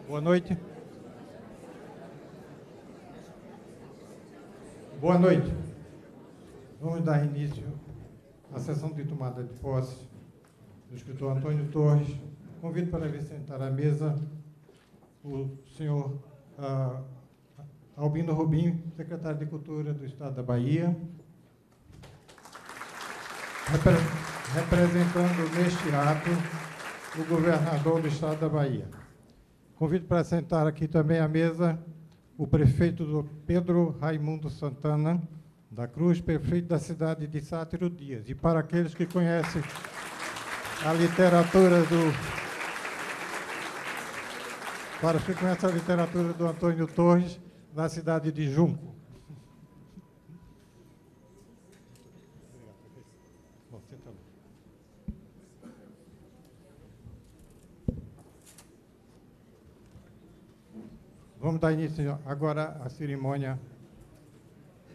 Boa noite. Boa noite. Vamos dar início à sessão de tomada de posse do escritor Antônio Torres. Convido para vir sentar à mesa o senhor Albino Rubim, secretário de Cultura do Estado da Bahia, representando neste ato o governador do Estado da Bahia. Convido para sentar aqui também à mesa o prefeito do Pedro Raimundo Santana da Cruz, prefeito da cidade de Sátiro Dias. E para aqueles que conhecem a literatura do Antônio Torres, da cidade de Junco. Bom, senta lá. Vamos dar início agora à cerimônia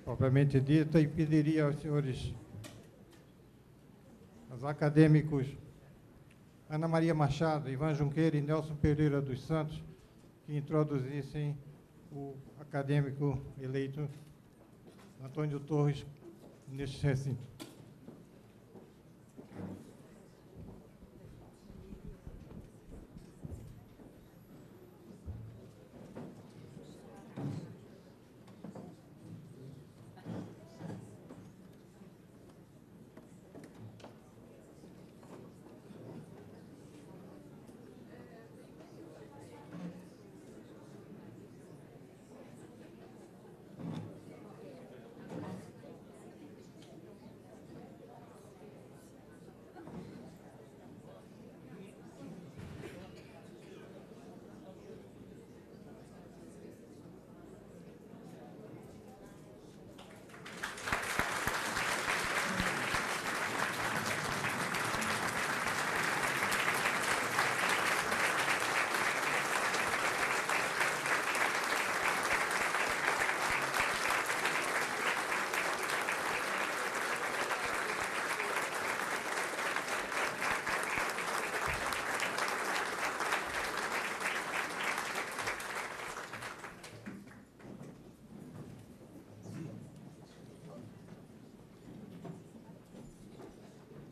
propriamente dita e pediria aos senhores, aos acadêmicos Ana Maria Machado, Ivan Junqueira e Nelson Pereira dos Santos, que introduzissem o acadêmico eleito Antônio Torres neste recinto.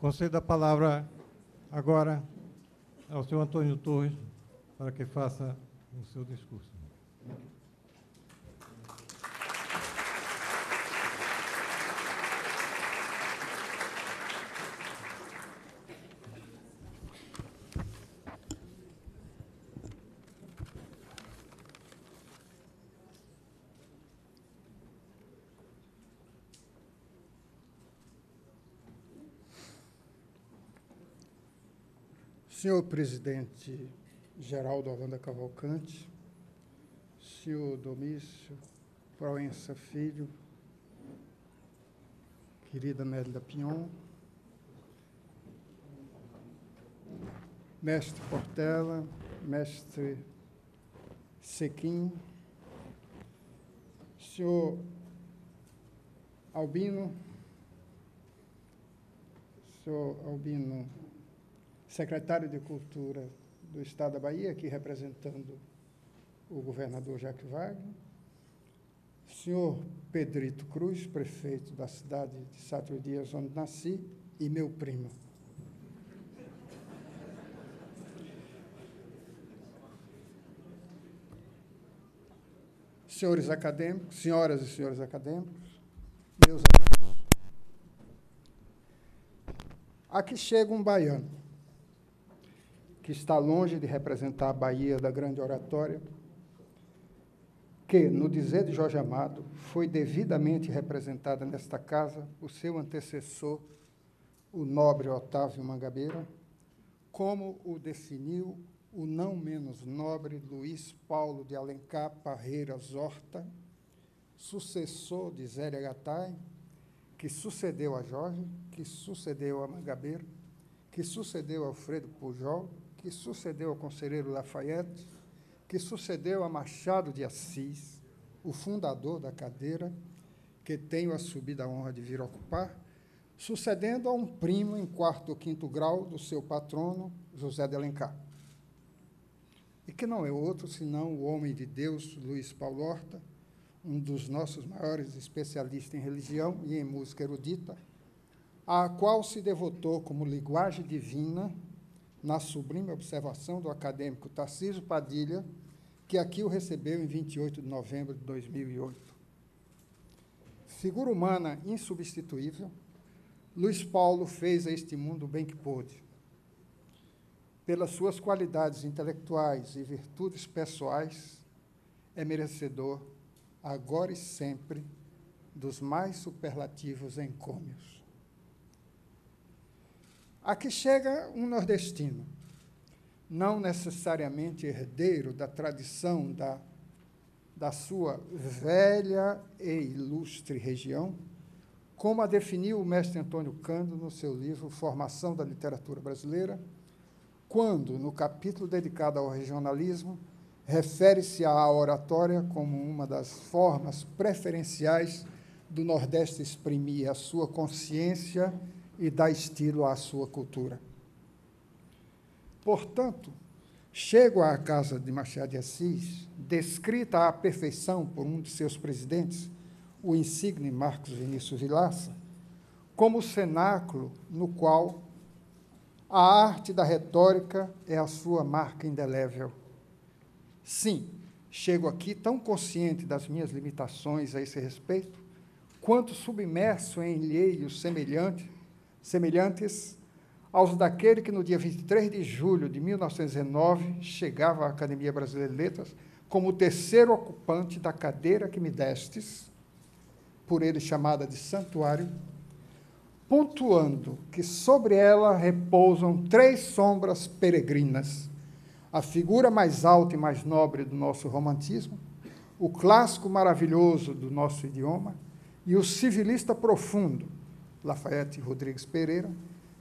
Concedo a palavra agora ao senhor Antônio Torres para que faça o seu discurso. Senhor presidente Geraldo Holanda Cavalcante, senhor Domício Proença Filho, querida Mérida Pinhon, mestre Portela, mestre Sequim, senhor Albino, secretário de Cultura do Estado da Bahia, aqui representando o governador Jacques Wagner, senhor Pedrito Cruz, prefeito da cidade de Sátiro Dias, onde nasci, e meu primo. Senhores acadêmicos, senhoras e senhores acadêmicos, meus amigos, aqui chega um baiano, que está longe de representar a Bahia da grande oratória, que, no dizer de Jorge Amado, foi devidamente representada nesta casa por seu antecessor, o nobre Otávio Mangabeira, como o definiu o não menos nobre Luiz Paulo de Alencar Parreiras Horta, sucessor de Zélia Gattai, que sucedeu a Jorge, que sucedeu a Mangabeira, que sucedeu a Alfredo Pujol, que sucedeu ao conselheiro Lafayette, que sucedeu a Machado de Assis, o fundador da cadeira, que tenho a subida honra de vir ocupar, sucedendo a um primo em 4º ou 5º grau do seu patrono, José de Alencar. E que não é outro senão o homem de Deus, Luiz Paulo Horta, um dos nossos maiores especialistas em religião e em música erudita, a qual se devotou como linguagem divina na sublime observação do acadêmico Tarcísio Padilha, que aqui o recebeu em 28 de novembro de 2008. Figura humana insubstituível, Luiz Paulo fez a este mundo o bem que pôde. Pelas suas qualidades intelectuais e virtudes pessoais, é merecedor, agora e sempre, dos mais superlativos encômios. Aqui chega um nordestino, não necessariamente herdeiro da tradição da sua velha e ilustre região, como a definiu o mestre Antônio Cândido no seu livro Formação da Literatura Brasileira, quando, no capítulo dedicado ao regionalismo, refere-se à oratória como uma das formas preferenciais do Nordeste exprimir a sua consciência e dar estilo à sua cultura. Portanto, chego à casa de Machado de Assis, descrita à perfeição por um de seus presidentes, o insigne Marcos Vinícius Vilaça, como o cenáculo no qual a arte da retórica é a sua marca indelével. Sim, chego aqui tão consciente das minhas limitações a esse respeito, quanto submerso em ilheios semelhantes aos daquele que, no dia 23 de julho de 1919, chegava à Academia Brasileira de Letras como o terceiro ocupante da cadeira que me destes, por ele chamada de santuário, pontuando que sobre ela repousam 3 sombras peregrinas, a figura mais alta e mais nobre do nosso romantismo, o clássico maravilhoso do nosso idioma e o civilista profundo, Lafayette Rodrigues Pereira,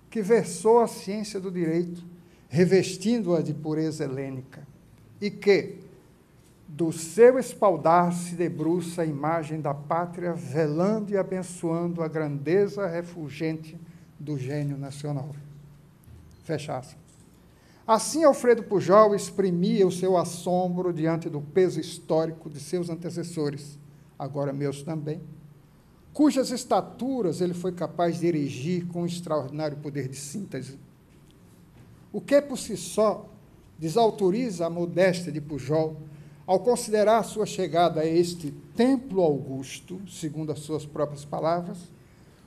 que versou a ciência do direito, revestindo-a de pureza helênica, e que, do seu espaldar se debruça a imagem da pátria, velando e abençoando a grandeza refulgente do gênio nacional. Fecha aspas. Assim, Alfredo Pujol exprimia o seu assombro diante do peso histórico de seus antecessores, agora meus também, cujas estaturas ele foi capaz de erigir com um extraordinário poder de síntese. O que, por si só, desautoriza a modéstia de Pujol ao considerar sua chegada a este templo augusto, segundo as suas próprias palavras,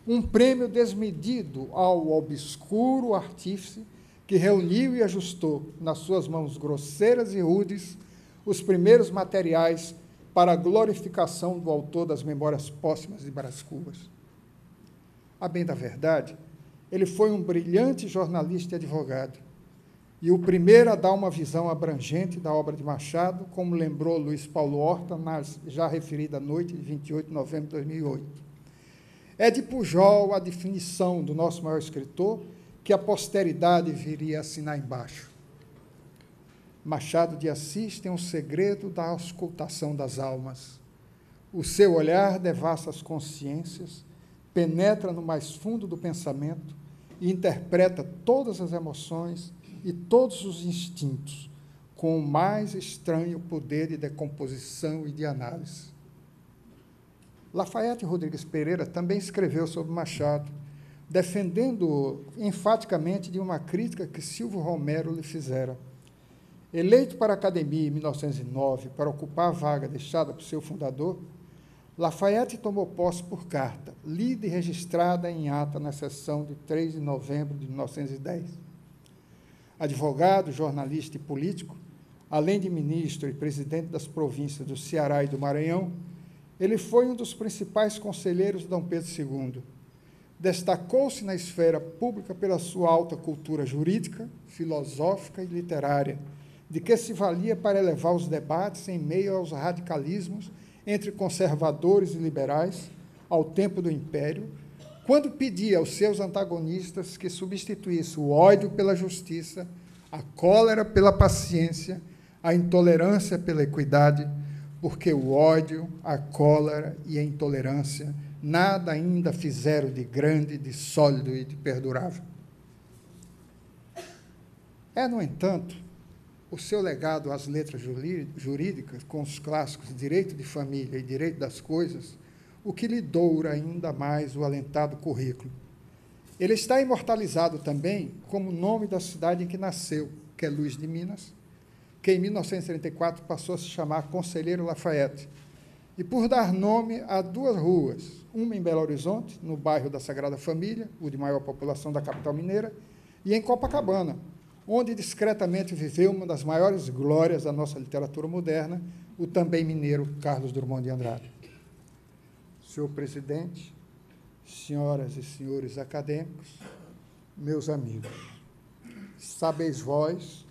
um prêmio desmedido ao obscuro artífice que reuniu e ajustou nas suas mãos grosseiras e rudes os primeiros materiais para a glorificação do autor das Memórias Póstumas de Brás Cubas. A bem da verdade, ele foi um brilhante jornalista e advogado, e o primeiro a dar uma visão abrangente da obra de Machado, como lembrou Luiz Paulo Horta, na já referida noite de 28 de novembro de 2008. É de Pujol a definição do nosso maior escritor, que a posteridade viria a assinar embaixo. Machado de Assis tem um segredo da auscultação das almas. O seu olhar devassa as consciências, penetra no mais fundo do pensamento e interpreta todas as emoções e todos os instintos com o mais estranho poder de decomposição e de análise. Lafayette Rodrigues Pereira também escreveu sobre Machado, defendendo-o enfaticamente de uma crítica que Silvio Romero lhe fizera. Eleito para a Academia em 1909 para ocupar a vaga deixada por seu fundador, Lafayette tomou posse por carta, lida e registrada em ata na sessão de 3 de novembro de 1910. Advogado, jornalista e político, além de ministro e presidente das províncias do Ceará e do Maranhão, ele foi um dos principais conselheiros de Dom Pedro II. Destacou-se na esfera pública pela sua alta cultura jurídica, filosófica e literária, de que se valia para elevar os debates em meio aos radicalismos entre conservadores e liberais, ao tempo do Império, quando pedia aos seus antagonistas que substituísse o ódio pela justiça, a cólera pela paciência, a intolerância pela equidade, porque o ódio, a cólera e a intolerância nada ainda fizeram de grande, de sólido e de perdurável. É, no entanto, o seu legado às letras jurídicas, com os clássicos de direito de família e direito das coisas, o que lhe doura ainda mais o alentado currículo. Ele está imortalizado também como o nome da cidade em que nasceu, que é Luís de Minas, que em 1934 passou a se chamar Conselheiro Lafayette, e por dar nome a duas ruas, uma em Belo Horizonte, no bairro da Sagrada Família, o de maior população da capital mineira, e em Copacabana, onde discretamente viveu uma das maiores glórias da nossa literatura moderna, o também mineiro Carlos Drummond de Andrade. Senhor presidente, senhoras e senhores acadêmicos, meus amigos, sabeis vós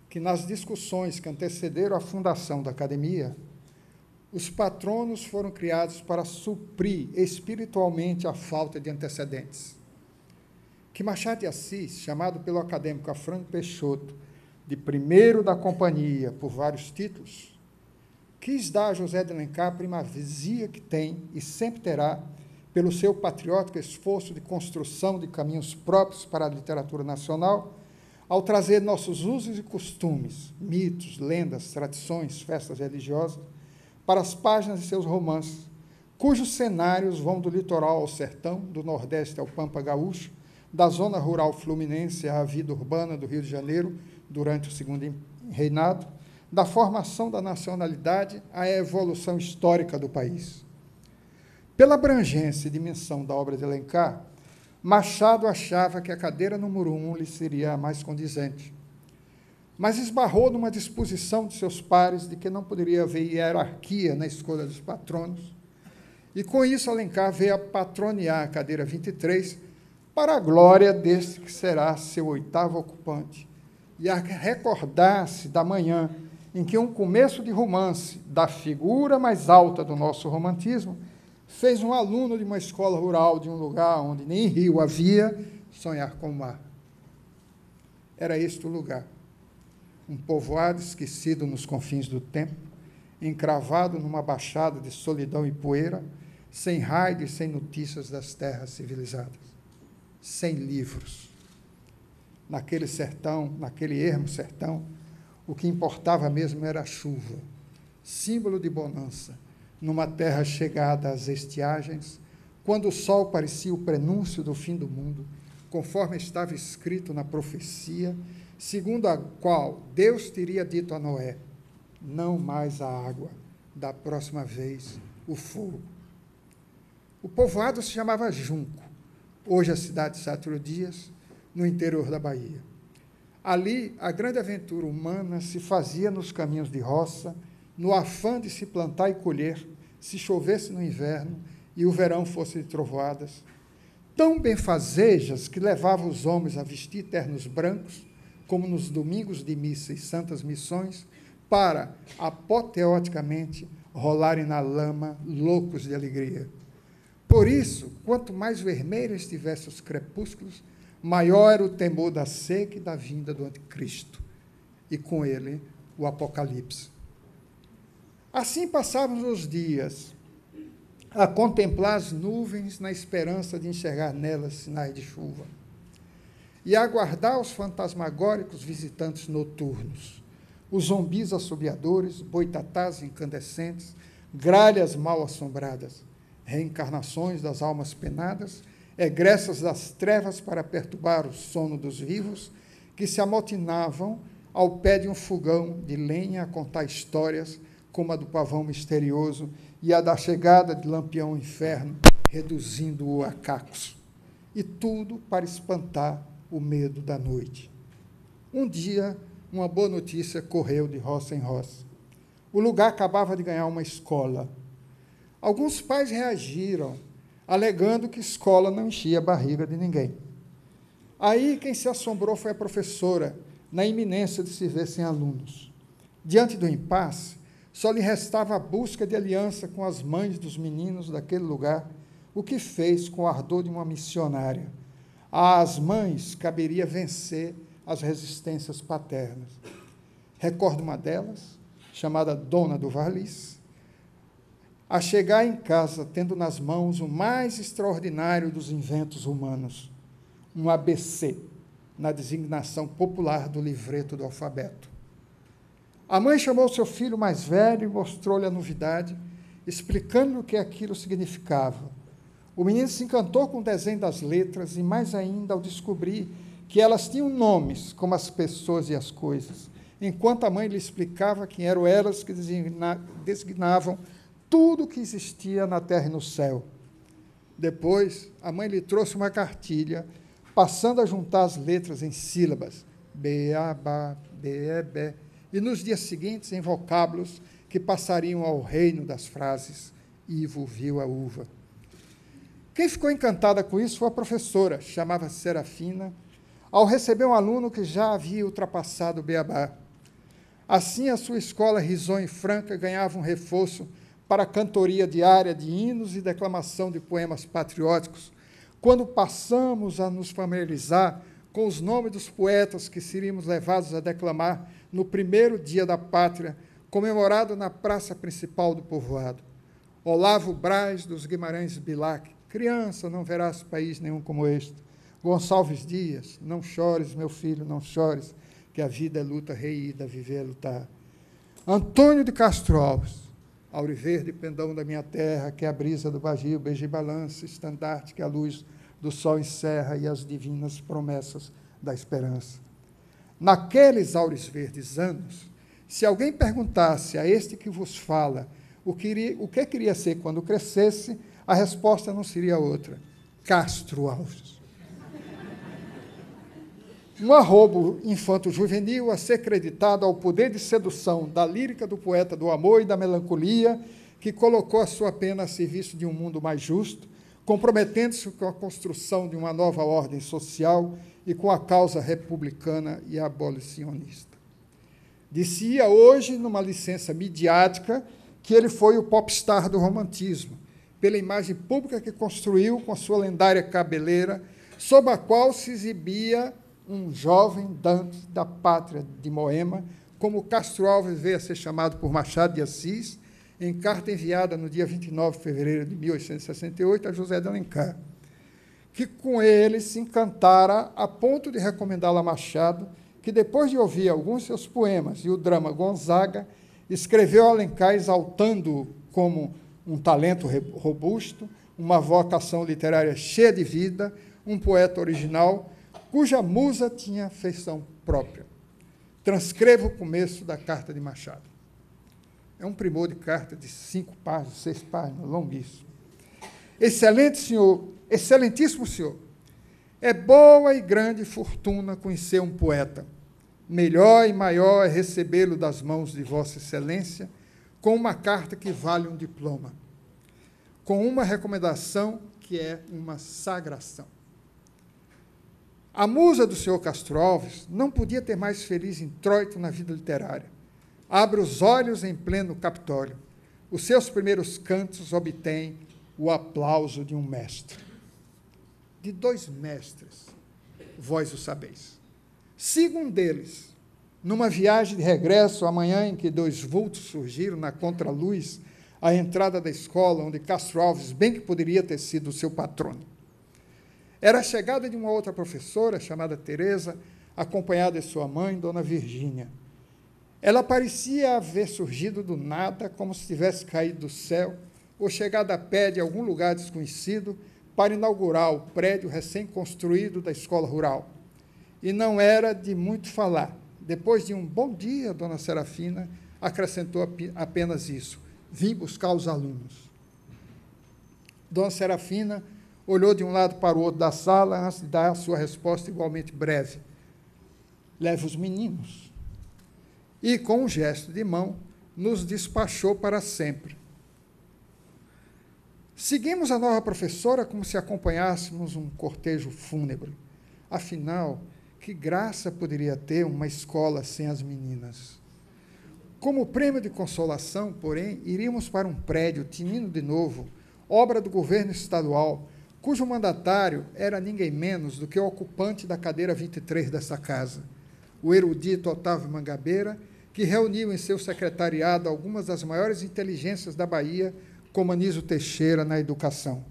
que nas discussões que antecederam a fundação da academia, os patronos foram criados para suprir espiritualmente a falta de antecedentes. Que Machado de Assis, chamado pelo acadêmico Afrânio Peixoto de primeiro da companhia por vários títulos, quis dar a José de Alencar a primazia que tem e sempre terá pelo seu patriótico esforço de construção de caminhos próprios para a literatura nacional, ao trazer nossos usos e costumes, mitos, lendas, tradições, festas religiosas, para as páginas de seus romances, cujos cenários vão do litoral ao sertão, do Nordeste ao Pampa Gaúcho, da zona rural fluminense à vida urbana do Rio de Janeiro, durante o Segundo Reinado, da formação da nacionalidade à evolução histórica do país. Pela abrangência e dimensão da obra de Alencar, Machado achava que a cadeira número 1 lhe seria a mais condizente, mas esbarrou numa disposição de seus pares de que não poderia haver hierarquia na escolha dos patronos, e com isso Alencar veio a patronear a cadeira 23 para a glória deste que será seu 8º ocupante, e a recordar-se da manhã em que um começo de romance da figura mais alta do nosso romantismo fez um aluno de uma escola rural de um lugar onde nem rio havia sonhar com o mar. Era este o lugar, um povoado esquecido nos confins do tempo, encravado numa baixada de solidão e poeira, sem raio e sem notícias das terras civilizadas, sem livros. Naquele sertão, naquele ermo sertão, o que importava mesmo era a chuva, símbolo de bonança, numa terra chegada às estiagens, quando o sol parecia o prenúncio do fim do mundo, conforme estava escrito na profecia, segundo a qual Deus teria dito a Noé: não mais a água, da próxima vez o fogo. O povoado se chamava Junco, hoje a cidade de Sátiro Dias, no interior da Bahia. Ali, a grande aventura humana se fazia nos caminhos de roça, no afã de se plantar e colher, se chovesse no inverno e o verão fosse de trovoadas, tão benfazejas que levavam os homens a vestir ternos brancos, como nos domingos de missa e santas missões, para, apoteoticamente, rolarem na lama, loucos de alegria. Por isso, quanto mais vermelhos estivessem os crepúsculos, maior era o temor da seca e da vinda do anticristo, e com ele o apocalipse. Assim passávamos os dias, a contemplar as nuvens na esperança de enxergar nelas sinais de chuva, e a aguardar os fantasmagóricos visitantes noturnos, os zombis assobiadores, boitatás incandescentes, gralhas mal assombradas, reencarnações das almas penadas, egressas das trevas para perturbar o sono dos vivos, que se amotinavam ao pé de um fogão de lenha a contar histórias, como a do pavão misterioso e a da chegada de Lampião ao inferno, reduzindo-o a cacos. E tudo para espantar o medo da noite. Um dia, uma boa notícia correu de roça em roça. O lugar acabava de ganhar uma escola. Alguns pais reagiram, alegando que escola não enchia a barriga de ninguém. Aí, quem se assombrou foi a professora, na iminência de se ver sem alunos. Diante do impasse, só lhe restava a busca de aliança com as mães dos meninos daquele lugar, o que fez com o ardor de uma missionária. Às mães caberia vencer as resistências paternas. Recordo uma delas, chamada Dona do Varlis, a chegar em casa tendo nas mãos o mais extraordinário dos inventos humanos, um ABC, na designação popular do livreto do alfabeto. A mãe chamou seu filho mais velho e mostrou-lhe a novidade, explicando-lhe o que aquilo significava. O menino se encantou com o desenho das letras e, mais ainda, ao descobrir que elas tinham nomes, como as pessoas e as coisas, enquanto a mãe lhe explicava quem eram elas que designavam tudo o que existia na terra e no céu. Depois, a mãe lhe trouxe uma cartilha, passando a juntar as letras em sílabas, B, A, Ba, B, E, B, e nos dias seguintes em vocábulos que passariam ao reino das frases, Ivo viu a uva. Quem ficou encantada com isso foi a professora, chamava-se Serafina, ao receber um aluno que já havia ultrapassado o beabá. Assim, a sua escola risonha e franca ganhava um reforço para a cantoria diária de hinos e declamação de poemas patrióticos, quando passamos a nos familiarizar com os nomes dos poetas que seríamos levados a declamar no primeiro dia da pátria, comemorado na praça principal do povoado. Olavo Braz dos Guimarães Bilac, criança, não verás país nenhum como este. Gonçalves Dias, não chores, meu filho, não chores, que a vida é luta reída, viver é lutar. Antônio de Castro Alves, Auriverde, pendão da minha terra, que é a brisa do Bagio, beija e balança, estandarte que a luz do sol encerra e as divinas promessas da esperança. Naqueles áureos verdes anos, se alguém perguntasse a este que vos fala o que queria ser quando crescesse, a resposta não seria outra: Castro Alves. Um arrobo infanto-juvenil a ser creditado ao poder de sedução da lírica do poeta do amor e da melancolia, que colocou a sua pena a serviço de um mundo mais justo, comprometendo-se com a construção de uma nova ordem social e com a causa republicana e abolicionista. Dizia hoje, numa licença midiática, que ele foi o popstar do romantismo, pela imagem pública que construiu com a sua lendária cabeleira, sob a qual se exibia um jovem Dante da pátria de Moema, como Castro Alves veio a ser chamado por Machado de Assis, em carta enviada no dia 29 de fevereiro de 1868 a José de Alencar, que com ele se encantara a ponto de recomendá-lo a Machado, que depois de ouvir alguns de seus poemas e o drama Gonzaga, escreveu a Alencar exaltando-o como um talento robusto, uma vocação literária cheia de vida, um poeta original, cuja musa tinha feição própria. Transcrevo o começo da carta de Machado. É um primor de carta de 5 páginas, 6 páginas, longuíssimo. Excelentíssimo senhor, é boa e grande fortuna conhecer um poeta. Melhor e maior é recebê-lo das mãos de Vossa Excelência com uma carta que vale um diploma, com uma recomendação que é uma sagração. A musa do senhor Castro Alves não podia ter mais feliz introito na vida literária. Abre os olhos em pleno Capitólio. Os seus primeiros cantos obtêm o aplauso de um mestre. De 2 mestres, vós o sabeis. Siga um deles, numa viagem de regresso, a manhã em que 2 vultos surgiram na contraluz, à entrada da escola, onde Castro Alves bem que poderia ter sido o seu patrono. Era a chegada de uma outra professora, chamada Teresa, acompanhada de sua mãe, Dona Virgínia. Ela parecia haver surgido do nada, como se tivesse caído do céu, ou chegado a pé de algum lugar desconhecido, para inaugurar o prédio recém-construído da escola rural. E não era de muito falar. Depois de um bom dia, Dona Serafina acrescentou apenas isso: vim buscar os alunos. Dona Serafina olhou de um lado para o outro da sala antes de dar a sua resposta igualmente breve. Leve os meninos. E, com um gesto de mão, nos despachou para sempre. Seguimos a nova professora como se acompanhássemos um cortejo fúnebre. Afinal, que graça poderia ter uma escola sem as meninas? Como prêmio de consolação, porém, iríamos para um prédio tinindo de novo, obra do governo estadual, cujo mandatário era ninguém menos do que o ocupante da cadeira 23 dessa casa, o erudito Otávio Mangabeira, que reuniu em seu secretariado algumas das maiores inteligências da Bahia, como Anísio Teixeira na educação.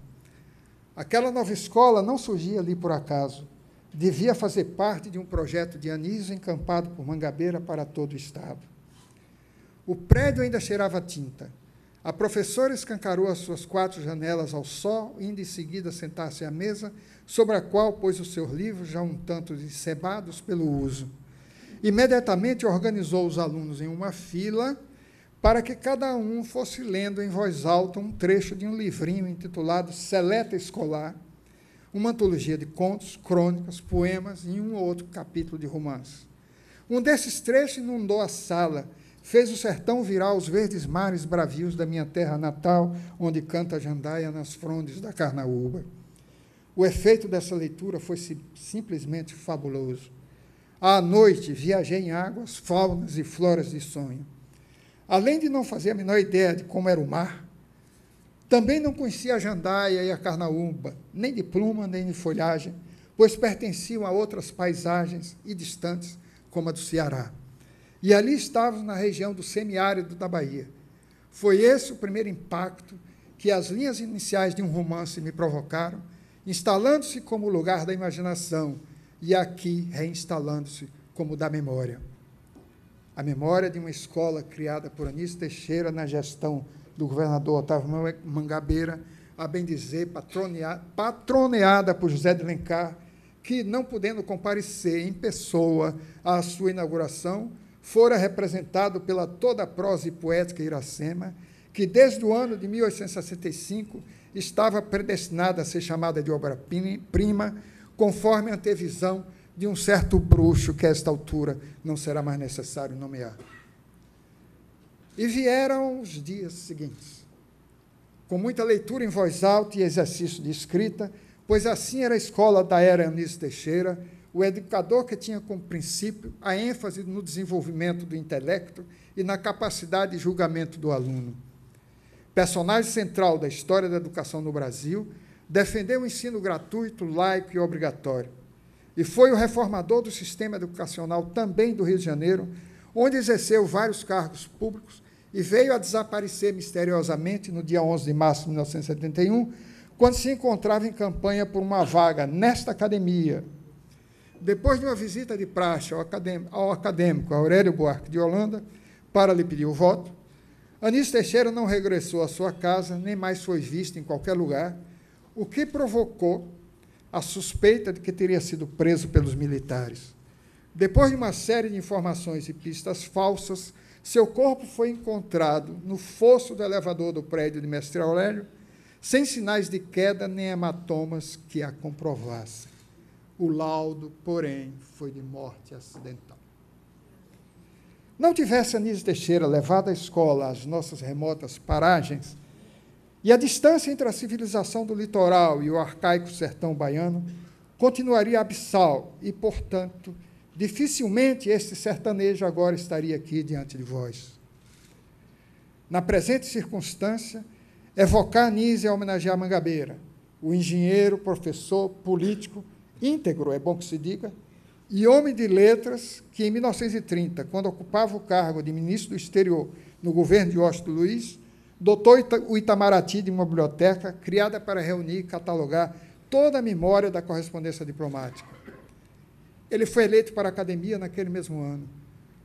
Aquela nova escola não surgia ali por acaso. Devia fazer parte de um projeto de Anísio encampado por Mangabeira para todo o Estado. O prédio ainda cheirava tinta. A professora escancarou as suas 4 janelas ao sol, indo em seguida sentar-se à mesa, sobre a qual pôs os seus livros, já um tanto encebados pelo uso. Imediatamente organizou os alunos em uma fila, para que cada um fosse lendo em voz alta um trecho de um livrinho intitulado Seleta Escolar, uma antologia de contos, crônicas, poemas e um ou outro capítulo de romance. Um desses trechos inundou a sala, fez o sertão virar os verdes mares bravios da minha terra natal, onde canta a jandaia nas frondes da carnaúba. O efeito dessa leitura foi simplesmente fabuloso. À noite, viajei em águas, faunas e floras de sonho. Além de não fazer a menor ideia de como era o mar, também não conhecia a jandaia e a carnaúba, nem de pluma, nem de folhagem, pois pertenciam a outras paisagens e distantes, como a do Ceará. E ali estávamos na região do semiárido da Bahia. Foi esse o primeiro impacto que as linhas iniciais de um romance me provocaram, instalando-se como lugar da imaginação e aqui reinstalando-se como da memória. A memória de uma escola criada por Anísio Teixeira na gestão do governador Otávio Mangabeira, a bem dizer, patroneada por José de Alencar, que, não podendo comparecer em pessoa à sua inauguração, fora representado pela toda a prosa e poética Iracema, que, desde o ano de 1865, estava predestinada a ser chamada de obra-prima, conforme a antevisão de um certo bruxo que, a esta altura, não será mais necessário nomear. E vieram os dias seguintes, com muita leitura em voz alta e exercício de escrita, pois assim era a escola da era Anísio Teixeira, o educador que tinha como princípio a ênfase no desenvolvimento do intelecto e na capacidade de julgamento do aluno. Personagem central da história da educação no Brasil, defendeu o ensino gratuito, laico e obrigatório. E foi o reformador do sistema educacional também do Rio de Janeiro, onde exerceu vários cargos públicos e veio a desaparecer misteriosamente no dia 11 de março de 1971, quando se encontrava em campanha por uma vaga nesta academia. Depois de uma visita de praxe ao acadêmico Aurélio Buarque de Holanda, para lhe pedir o voto, Anísio Teixeira não regressou à sua casa, nem mais foi visto em qualquer lugar, o que provocou a suspeita de que teria sido preso pelos militares. Depois de uma série de informações e pistas falsas, seu corpo foi encontrado no fosso do elevador do prédio de Mestre Aurélio, sem sinais de queda nem hematomas que a comprovassem. O laudo, porém, foi de morte acidental. Não tivesse Anísio Teixeira levado a escola às nossas remotas paragens, e a distância entre a civilização do litoral e o arcaico sertão baiano, continuaria abissal e, portanto, dificilmente este sertanejo agora estaria aqui diante de vós. Na presente circunstância, evocar Anísio é homenagear Mangabeira, o engenheiro, professor, político, íntegro, é bom que se diga, e homem de letras que, em 1930, quando ocupava o cargo de ministro do Exterior no governo de Washington Luiz, dotou o Itamaraty de uma biblioteca criada para reunir e catalogar toda a memória da correspondência diplomática. Ele foi eleito para a academia naquele mesmo ano,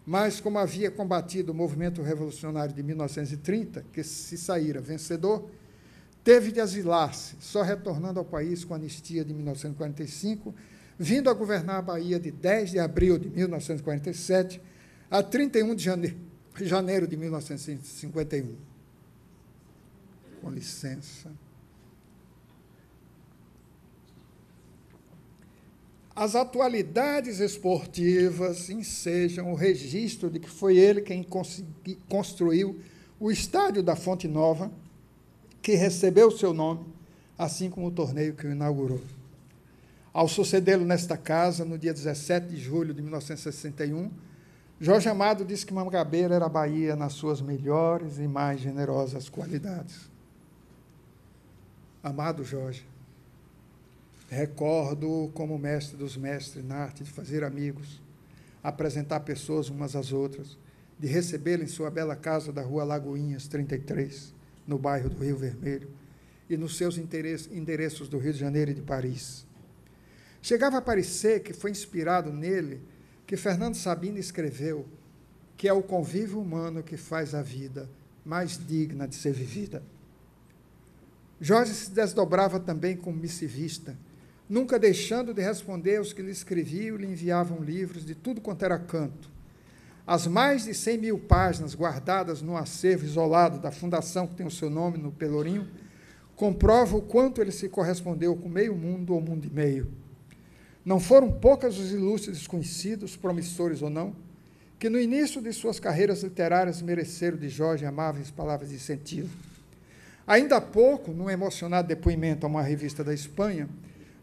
mas, como havia combatido o movimento revolucionário de 1930, que se saíra vencedor, teve de asilar-se, só retornando ao país com a anistia de 1945, vindo a governar a Bahia de 10 de abril de 1947 a 31 de janeiro de 1951. Com licença. As atualidades esportivas ensejam o registro de que foi ele quem construiu o estádio da Fonte Nova, que recebeu o seu nome, assim como o torneio que o inaugurou. Ao sucedê-lo nesta casa, no dia 17 de julho de 1961, Jorge Amado disse que Mangabeira era a Bahia nas suas melhores e mais generosas qualidades. Amado Jorge, recordo como mestre dos mestres na arte de fazer amigos, apresentar pessoas umas às outras, de recebê-lo em sua bela casa da Rua Lagoinhas, 33, no bairro do Rio Vermelho, e nos seus endereços do Rio de Janeiro e de Paris. Chegava a parecer que foi inspirado nele que Fernando Sabino escreveu que é o convívio humano que faz a vida mais digna de ser vivida. Jorge se desdobrava também como missivista, nunca deixando de responder aos que lhe escreviam e lhe enviavam livros de tudo quanto era canto. As mais de 100.000 páginas guardadas no acervo isolado da fundação que tem o seu nome no Pelourinho comprovam o quanto ele se correspondeu com meio mundo ou mundo e meio. Não foram poucas os ilustres desconhecidos, promissores ou não, que no início de suas carreiras literárias mereceram de Jorge amáveis palavras de incentivo. Ainda há pouco, num emocionado depoimento a uma revista da Espanha,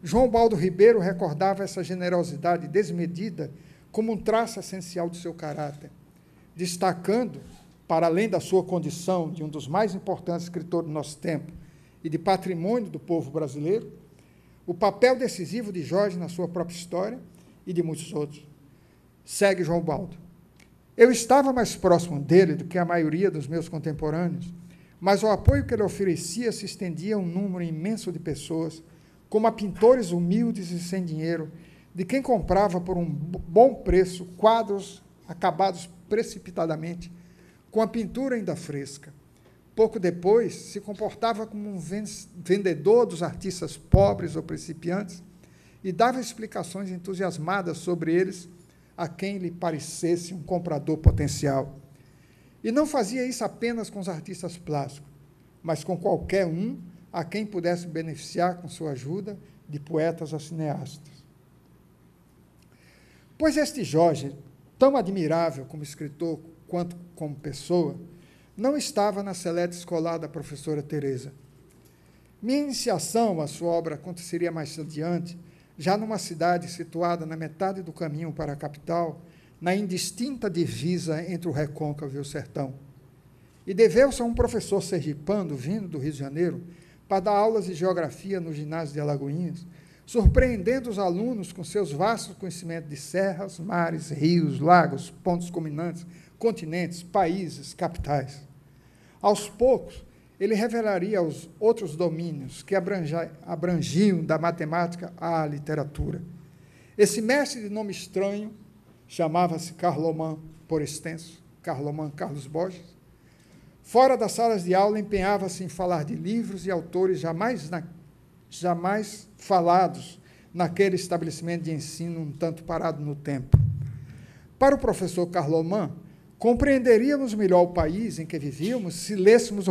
João Baldo Ribeiro recordava essa generosidade desmedida como um traço essencial do seu caráter, destacando, para além da sua condição de um dos mais importantes escritores do nosso tempo e de patrimônio do povo brasileiro, o papel decisivo de Jorge na sua própria história e de muitos outros. Segue João Baldo. Eu estava mais próximo dele do que a maioria dos meus contemporâneos, mas o apoio que ele oferecia se estendia a um número imenso de pessoas, como a pintores humildes e sem dinheiro, de quem comprava por um bom preço quadros acabados precipitadamente, com a pintura ainda fresca. Pouco depois, se comportava como um vendedor dos artistas pobres ou principiantes e dava explicações entusiasmadas sobre eles a quem lhe parecesse um comprador potencial. E não fazia isso apenas com os artistas plásticos, mas com qualquer um a quem pudesse beneficiar com sua ajuda, de poetas a cineastas. Pois este Jorge, tão admirável como escritor quanto como pessoa, não estava na seleta escolar da professora Teresa. Minha iniciação à sua obra aconteceria mais adiante, já numa cidade situada na metade do caminho para a capital, na indistinta divisa entre o recôncavo e o sertão. E deveu-se a um professor sergipano, vindo do Rio de Janeiro, para dar aulas de geografia no ginásio de Alagoinhas, surpreendendo os alunos com seus vastos conhecimentos de serras, mares, rios, lagos, pontos culminantes, continentes, países, capitais. Aos poucos, ele revelaria os outros domínios que abrangiam da matemática à literatura. Esse mestre de nome estranho chamava-se Carloman, por extenso, Carloman Carlos Borges. Fora das salas de aula, empenhava-se em falar de livros e autores jamais falados naquele estabelecimento de ensino um tanto parado no tempo. Para o professor Carloman, compreenderíamos melhor o país em que vivíamos se lêssemos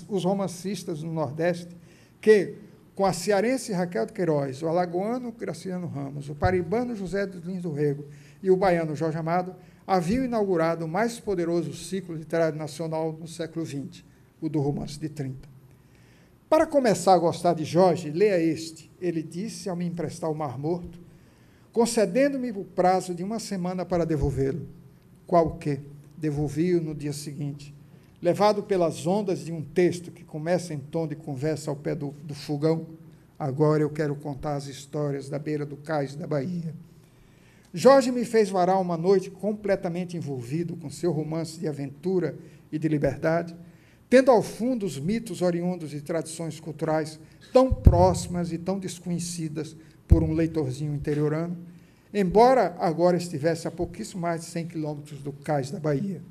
os romancistas do Nordeste que, com a cearense Raquel de Queiroz, o alagoano Graciano Ramos, o paraibano José dos Lins do Rego e o baiano Jorge Amado, haviam inaugurado o mais poderoso ciclo literário nacional no século XX, o do romance de 30. Para começar a gostar de Jorge, leia este. Ele disse ao me emprestar o Mar Morto, concedendo-me o prazo de 1 semana para devolvê-lo. Qual que? Devolvi-o no dia seguinte, levado pelas ondas de um texto que começa em tom de conversa ao pé do fogão. Agora eu quero contar as histórias da beira do cais da Bahia. Jorge me fez varar uma noite completamente envolvido com seu romance de aventura e de liberdade, tendo ao fundo os mitos oriundos de tradições culturais tão próximas e tão desconhecidas por um leitorzinho interiorano, embora agora estivesse a pouquíssimo mais de 100 quilômetros do cais da Bahia,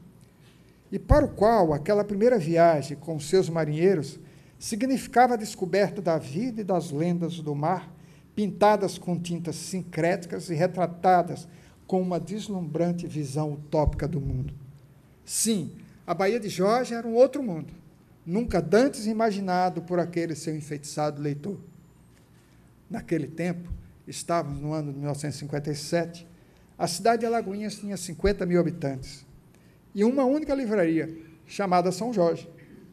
e para o qual aquela primeira viagem com os seus marinheiros significava a descoberta da vida e das lendas do mar, pintadas com tintas sincréticas e retratadas com uma deslumbrante visão utópica do mundo. Sim, a Baía de Jorge era um outro mundo, nunca dantes imaginado por aquele seu enfeitiçado leitor. Naquele tempo, estávamos no ano de 1957, a cidade de Alagoinhas tinha 50 mil habitantes e uma única livraria, chamada São Jorge,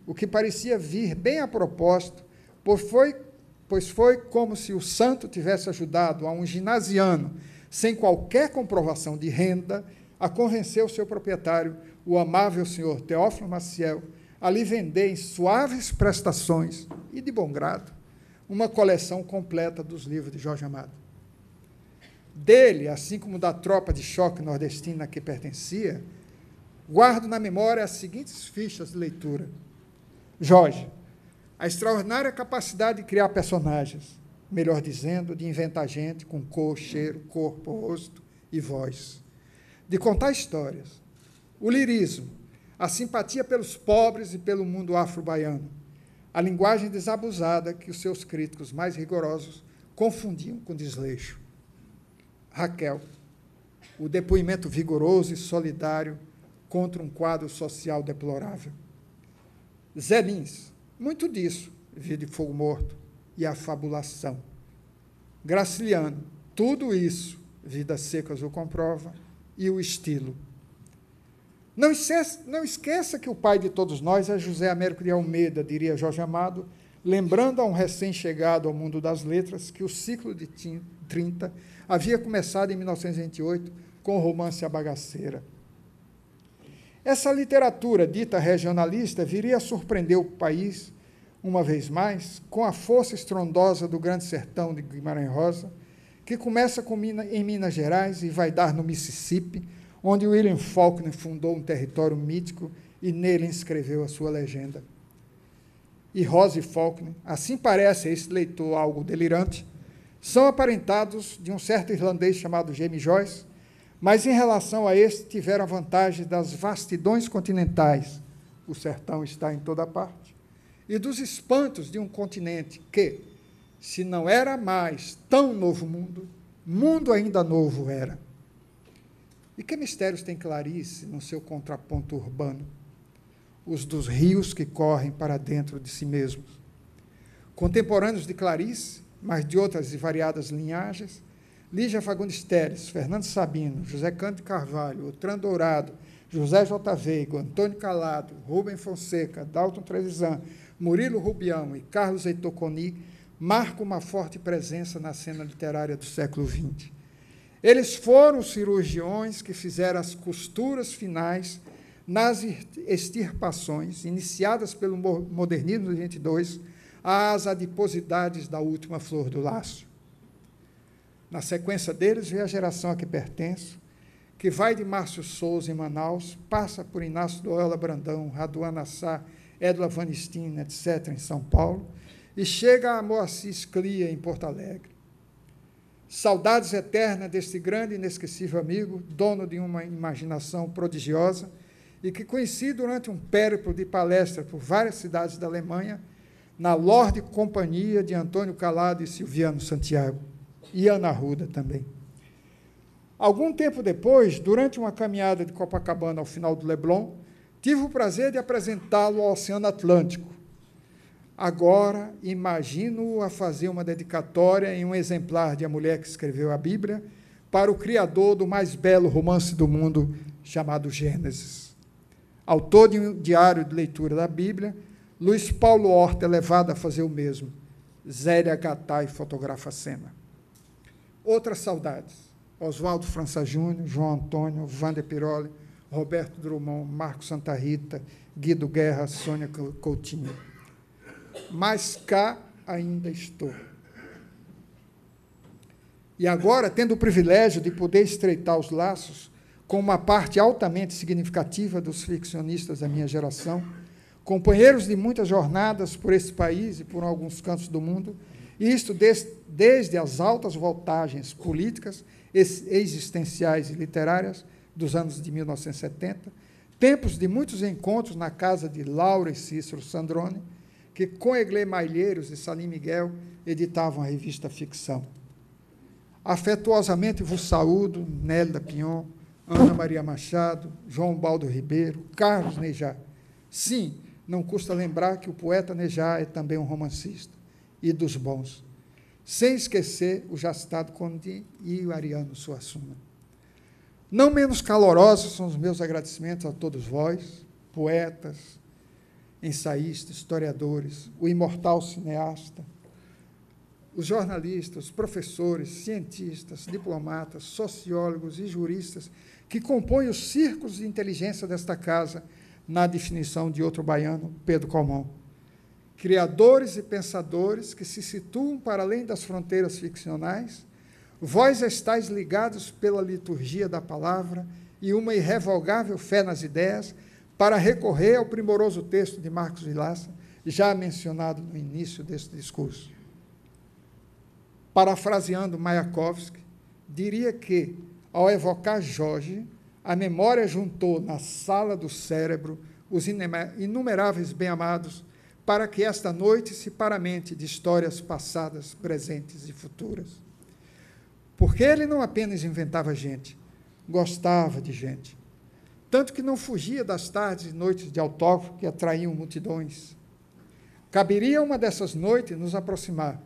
o que parecia vir bem a propósito, pois foi como se o santo tivesse ajudado a um ginasiano, sem qualquer comprovação de renda, a convencer o seu proprietário, o amável senhor Teófilo Maciel, a lhe vender em suaves prestações e de bom grado uma coleção completa dos livros de Jorge Amado. Dele, assim como da tropa de choque nordestina a que pertencia, guardo na memória as seguintes fichas de leitura. Jorge, a extraordinária capacidade de criar personagens, melhor dizendo, de inventar gente com cor, cheiro, corpo, rosto e voz, de contar histórias, o lirismo, a simpatia pelos pobres e pelo mundo afro-baiano, a linguagem desabusada que os seus críticos mais rigorosos confundiam com desleixo. Raquel, o depoimento vigoroso e solidário contra um quadro social deplorável. Zé Lins, muito disso, Vida de Fogo Morto e a fabulação. Graciliano, tudo isso, Vidas Secas o comprova, e o estilo. Não esqueça que o pai de todos nós é José Américo de Almeida, diria Jorge Amado, lembrando a um recém-chegado ao mundo das letras que o ciclo de 30 havia começado em 1928 com o romance A Bagaceira. Essa literatura dita regionalista viria a surpreender o país, uma vez mais, com a força estrondosa do Grande Sertão de Guimarães Rosa, que começa em Minas Gerais e vai dar no Mississippi, onde William Faulkner fundou um território mítico e nele inscreveu a sua legenda. E Rosa e Faulkner, assim parece a esse leitor algo delirante, são aparentados de um certo irlandês chamado James Joyce, mas em relação a este tiveram a vantagem das vastidões continentais, o sertão está em toda parte, e dos espantos de um continente que, se não era mais tão novo mundo, mundo ainda novo era. E que mistérios tem Clarice no seu contraponto urbano? Os dos rios que correm para dentro de si mesmos. Contemporâneos de Clarice, mas de outras e variadas linhagens, Lígia Fagundes Telles, Fernando Sabino, José Cândido Carvalho, Otran Dourado, José J. Veiga, Antônio Calado, Rubem Fonseca, Dalton Trevisan, Murilo Rubião e Carlos Heitor Coni marcam uma forte presença na cena literária do século XX. Eles foram os cirurgiões que fizeram as costuras finais nas extirpações, iniciadas pelo modernismo de 22, às adiposidades da última flor do lácio. Na sequência deles, veio a geração a que pertenço, que vai de Márcio Souza, em Manaus, passa por Inácio Loyola Brandão, Raduan Assar, Edla Vanistina, etc., em São Paulo, e chega a Moacir Sclia, em Porto Alegre. Saudades eternas deste grande e inesquecível amigo, dono de uma imaginação prodigiosa, e que conheci durante um périplo de palestra por várias cidades da Alemanha, na Lorde Companhia de Antônio Calado e Silviano Santiago, e Ana Arruda também. Algum tempo depois, durante uma caminhada de Copacabana ao final do Leblon, tive o prazer de apresentá-lo ao Oceano Atlântico. Agora, imagino-o a fazer uma dedicatória em um exemplar de A Mulher que Escreveu a Bíblia para o criador do mais belo romance do mundo, chamado Gênesis. Autor de um diário de leitura da Bíblia, Luiz Paulo Horta é levado a fazer o mesmo. Zélia Gattai fotografa a cena. Outras saudades. Oswaldo França Júnior, João Antônio, Wander Piroli, Roberto Drummond, Marco Santa Rita, Guido Guerra, Sônia Coutinho. Mas cá ainda estou. E agora, tendo o privilégio de poder estreitar os laços com uma parte altamente significativa dos ficcionistas da minha geração, companheiros de muitas jornadas por esse país e por alguns cantos do mundo, e isto desde as altas voltagens políticas, existenciais e literárias dos anos de 1970, tempos de muitos encontros na casa de Laura e Cícero Sandrone, que com Eglê Malheiros e Salim Miguel editavam a revista Ficção. Afetuosamente vos saúdo, Nélida Pinhon, Ana Maria Machado, João Baldo Ribeiro, Carlos Nejá. Sim, não custa lembrar que o poeta Nejá é também um romancista, e dos bons. Sem esquecer o já citado Conde e o Ariano Suassuna. Não menos calorosos são os meus agradecimentos a todos vós, poetas, ensaístas, historiadores, o imortal cineasta, os jornalistas, os professores, cientistas, diplomatas, sociólogos e juristas que compõem os círculos de inteligência desta casa, na definição de outro baiano, Pedro Comon. Criadores e pensadores que se situam para além das fronteiras ficcionais, vós estáis ligados pela liturgia da palavra e uma irrevogável fé nas ideias para recorrer ao primoroso texto de Marcos Vilaça, já mencionado no início deste discurso. Parafraseando Mayakovsky, diria que, ao evocar Jorge, a memória juntou na sala do cérebro os inumeráveis bem-amados para que esta noite se paramente de histórias passadas, presentes e futuras. Porque ele não apenas inventava gente, gostava de gente. Tanto que não fugia das tardes e noites de autógrafo que atraíam multidões. Caberia uma dessas noites nos aproximar.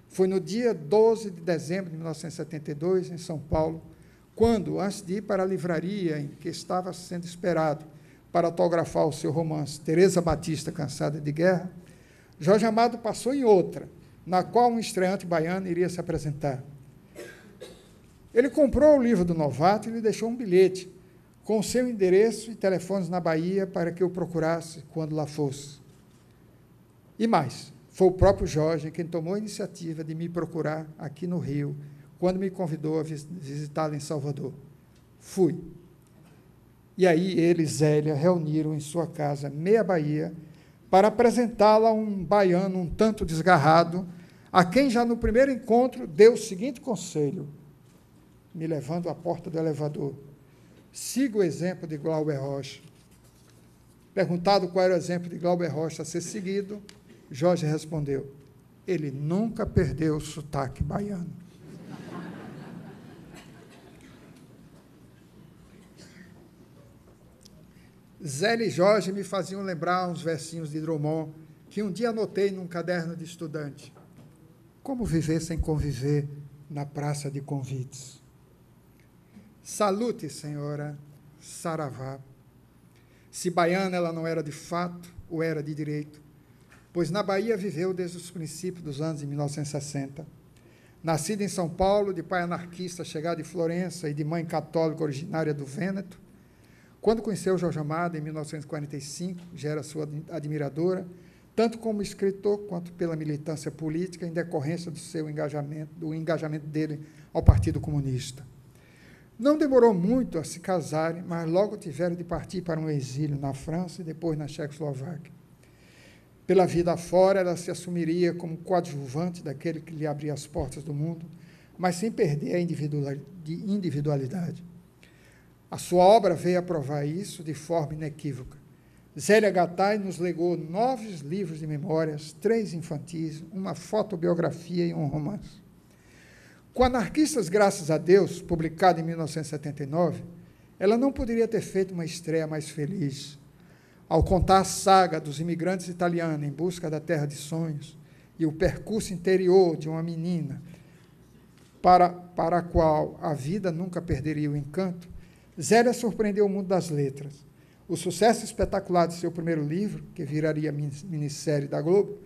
Foi no dia 12 de dezembro de 1972, em São Paulo, quando, antes de ir para a livraria em que estava sendo esperado para autografar o seu romance Teresa Batista, Cansada de Guerra, Jorge Amado passou em outra, na qual um estreante baiano iria se apresentar. Ele comprou o livro do novato e lhe deixou um bilhete com o seu endereço e telefones na Bahia para que eu procurasse quando lá fosse. E mais, foi o próprio Jorge quem tomou a iniciativa de me procurar aqui no Rio, quando me convidou a visitá-lo em Salvador. Fui. E aí ele e Zélia reuniram em sua casa meia Bahia para apresentá-la a um baiano um tanto desgarrado, a quem já no primeiro encontro deu o seguinte conselho, me levando à porta do elevador: siga o exemplo de Glauber Rocha. Perguntado qual era o exemplo de Glauber Rocha a ser seguido, Jorge respondeu: ele nunca perdeu o sotaque baiano. Zélia e Jorge me faziam lembrar uns versinhos de Drummond que um dia anotei num caderno de estudante. Como viver sem conviver na praça de convites? Salute, senhora, saravá. Se baiana ela não era de fato, ou era de direito, pois na Bahia viveu desde os princípios dos anos de 1960. Nascida em São Paulo, de pai anarquista chegado de Florença e de mãe católica originária do Vêneto, quando conheceu Jorge Amado, em 1945, já era sua admiradora, tanto como escritor quanto pela militância política, em decorrência do engajamento dele ao Partido Comunista. Não demorou muito a se casarem, mas logo tiveram de partir para um exílio na França e depois na Tchecoslováquia. Pela vida afora, ela se assumiria como coadjuvante daquele que lhe abria as portas do mundo, mas sem perder a individualidade. A sua obra veio a provar isso de forma inequívoca. Zélia Gattai nos legou 9 livros de memórias, 3 infantis, uma fotobiografia e um romance. Com Anarquistas, Graças a Deus, publicado em 1979, ela não poderia ter feito uma estreia mais feliz. Ao contar a saga dos imigrantes italianos em busca da terra de sonhos e o percurso interior de uma menina para a qual a vida nunca perderia o encanto, Zélia surpreendeu o mundo das letras. O sucesso espetacular de seu primeiro livro, que viraria minissérie da Globo,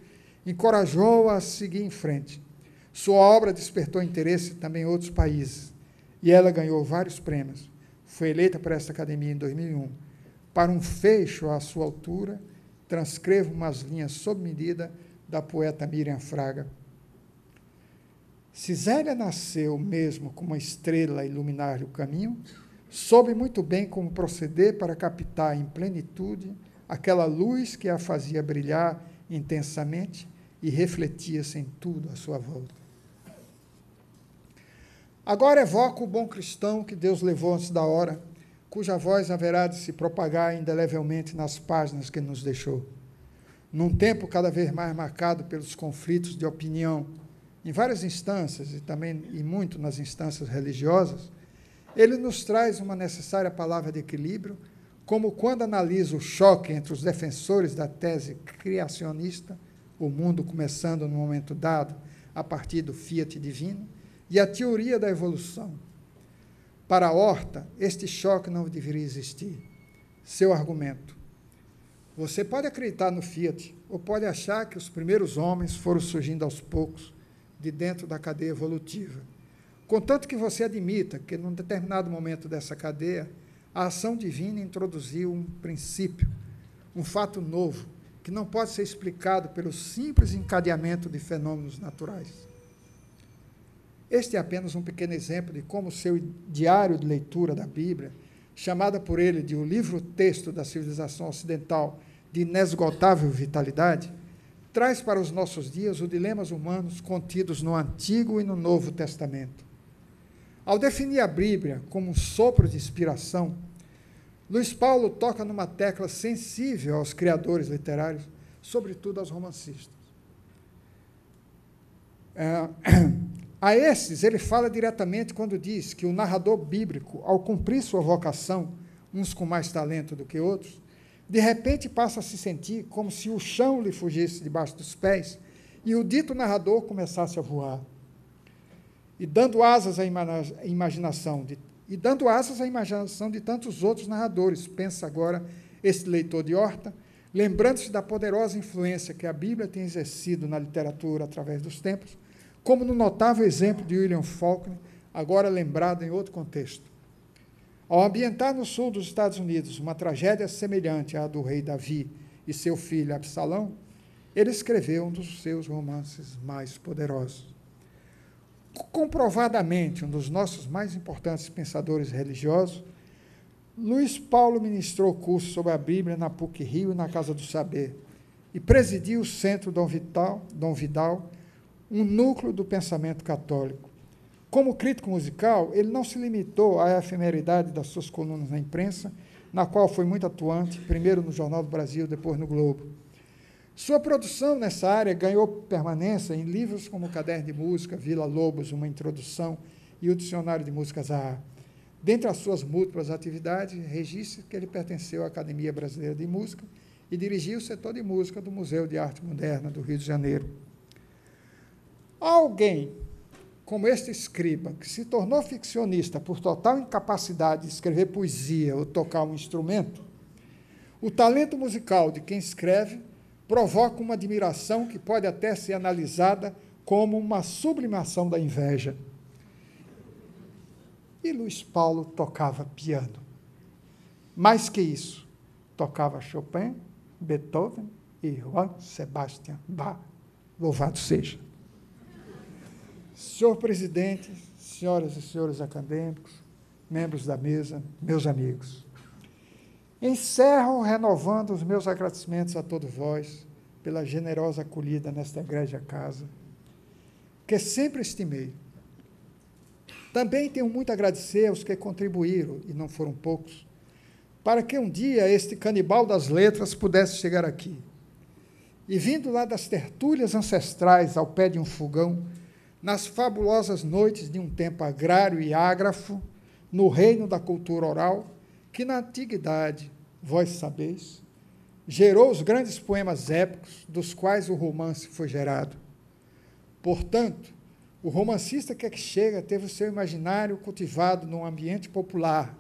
encorajou-a a seguir em frente. Sua obra despertou interesse também em outros países, e ela ganhou vários prêmios. Foi eleita por esta academia em 2001. Para um fecho à sua altura, transcrevo umas linhas sob medida da poeta Miriam Fraga. Se Zélia nasceu mesmo como uma estrela a iluminar-lhe o caminho, soube muito bem como proceder para captar em plenitude aquela luz que a fazia brilhar intensamente e refletia-se em tudo à sua volta. Agora evoco o bom cristão que Deus levou antes da hora, cuja voz haverá de se propagar indelevelmente nas páginas que nos deixou. Num tempo cada vez mais marcado pelos conflitos de opinião, em várias instâncias, e muito nas instâncias religiosas, ele nos traz uma necessária palavra de equilíbrio, como quando analisa o choque entre os defensores da tese criacionista, o mundo começando no momento dado, a partir do fiat divino, e a teoria da evolução. Para Horta, este choque não deveria existir. Seu argumento: você pode acreditar no fiat, ou pode achar que os primeiros homens foram surgindo aos poucos, de dentro da cadeia evolutiva. Contanto que você admita que, num determinado momento dessa cadeia, a ação divina introduziu um princípio, um fato novo, que não pode ser explicado pelo simples encadeamento de fenômenos naturais. Este é apenas um pequeno exemplo de como o seu diário de leitura da Bíblia, chamada por ele de o livro-texto da civilização ocidental de inesgotável vitalidade, traz para os nossos dias os dilemas humanos contidos no Antigo e no Novo Testamento. Ao definir a Bíblia como um sopro de inspiração, Luiz Paulo toca numa tecla sensível aos criadores literários, sobretudo aos romancistas. A esses, ele fala diretamente quando diz que o narrador bíblico, ao cumprir sua vocação, uns com mais talento do que outros, de repente passa a se sentir como se o chão lhe fugisse debaixo dos pés e o dito narrador começasse a voar. E dando asas à imaginação de tantos outros narradores, pensa agora este leitor de Horta, lembrando-se da poderosa influência que a Bíblia tem exercido na literatura através dos tempos, como no notável exemplo de William Faulkner, agora lembrado em outro contexto. Ao ambientar no sul dos Estados Unidos uma tragédia semelhante à do rei Davi e seu filho Absalão, ele escreveu um dos seus romances mais poderosos. Comprovadamente, um dos nossos mais importantes pensadores religiosos, Luiz Paulo ministrou curso sobre a Bíblia na PUC-Rio e na Casa do Saber, e presidiu o Centro Dom Vidal, um núcleo do pensamento católico. Como crítico musical, ele não se limitou à efemeridade das suas colunas na imprensa, na qual foi muito atuante, primeiro no Jornal do Brasil, depois no Globo. Sua produção nessa área ganhou permanência em livros como o Caderno de Música, Vila Lobos, uma introdução, e o Dicionário de Músicas A. Dentre as suas múltiplas atividades, registre que ele pertenceu à Academia Brasileira de Música e dirigiu o setor de música do Museu de Arte Moderna do Rio de Janeiro. Alguém como este escriba, que se tornou ficcionista por total incapacidade de escrever poesia ou tocar um instrumento, o talento musical de quem escreve provoca uma admiração que pode até ser analisada como uma sublimação da inveja. E Luiz Paulo tocava piano. Mais que isso, tocava Chopin, Beethoven e Johann Sebastian Bach. Louvado seja. Senhor presidente, senhoras e senhores acadêmicos, membros da mesa, meus amigos, encerro renovando os meus agradecimentos a todos vós pela generosa acolhida nesta egrégia casa, que sempre estimei. Também tenho muito a agradecer aos que contribuíram, e não foram poucos, para que um dia este canibal das letras pudesse chegar aqui. E vindo lá das tertúlias ancestrais ao pé de um fogão, nas fabulosas noites de um tempo agrário e ágrafo, no reino da cultura oral, que na antiguidade, vós sabeis, gerou os grandes poemas épicos, dos quais o romance foi gerado. Portanto, o romancista que aqui chega teve o seu imaginário cultivado num ambiente popular,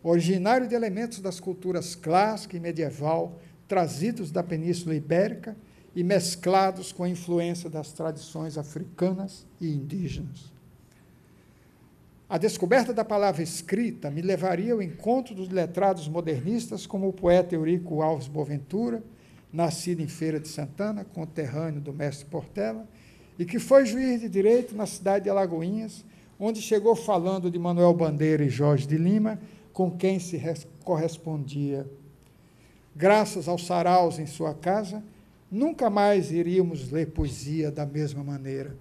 originário de elementos das culturas clássica e medieval, trazidos da Península Ibérica e mesclados com a influência das tradições africanas e indígenas. A descoberta da palavra escrita me levaria ao encontro dos letrados modernistas, como o poeta Eurico Alves Boaventura, nascido em Feira de Santana, conterrâneo do mestre Portela, e que foi juiz de direito na cidade de Alagoinhas, onde chegou falando de Manuel Bandeira e Jorge de Lima, com quem se correspondia. Graças aos saraus em sua casa, nunca mais iríamos ler poesia da mesma maneira.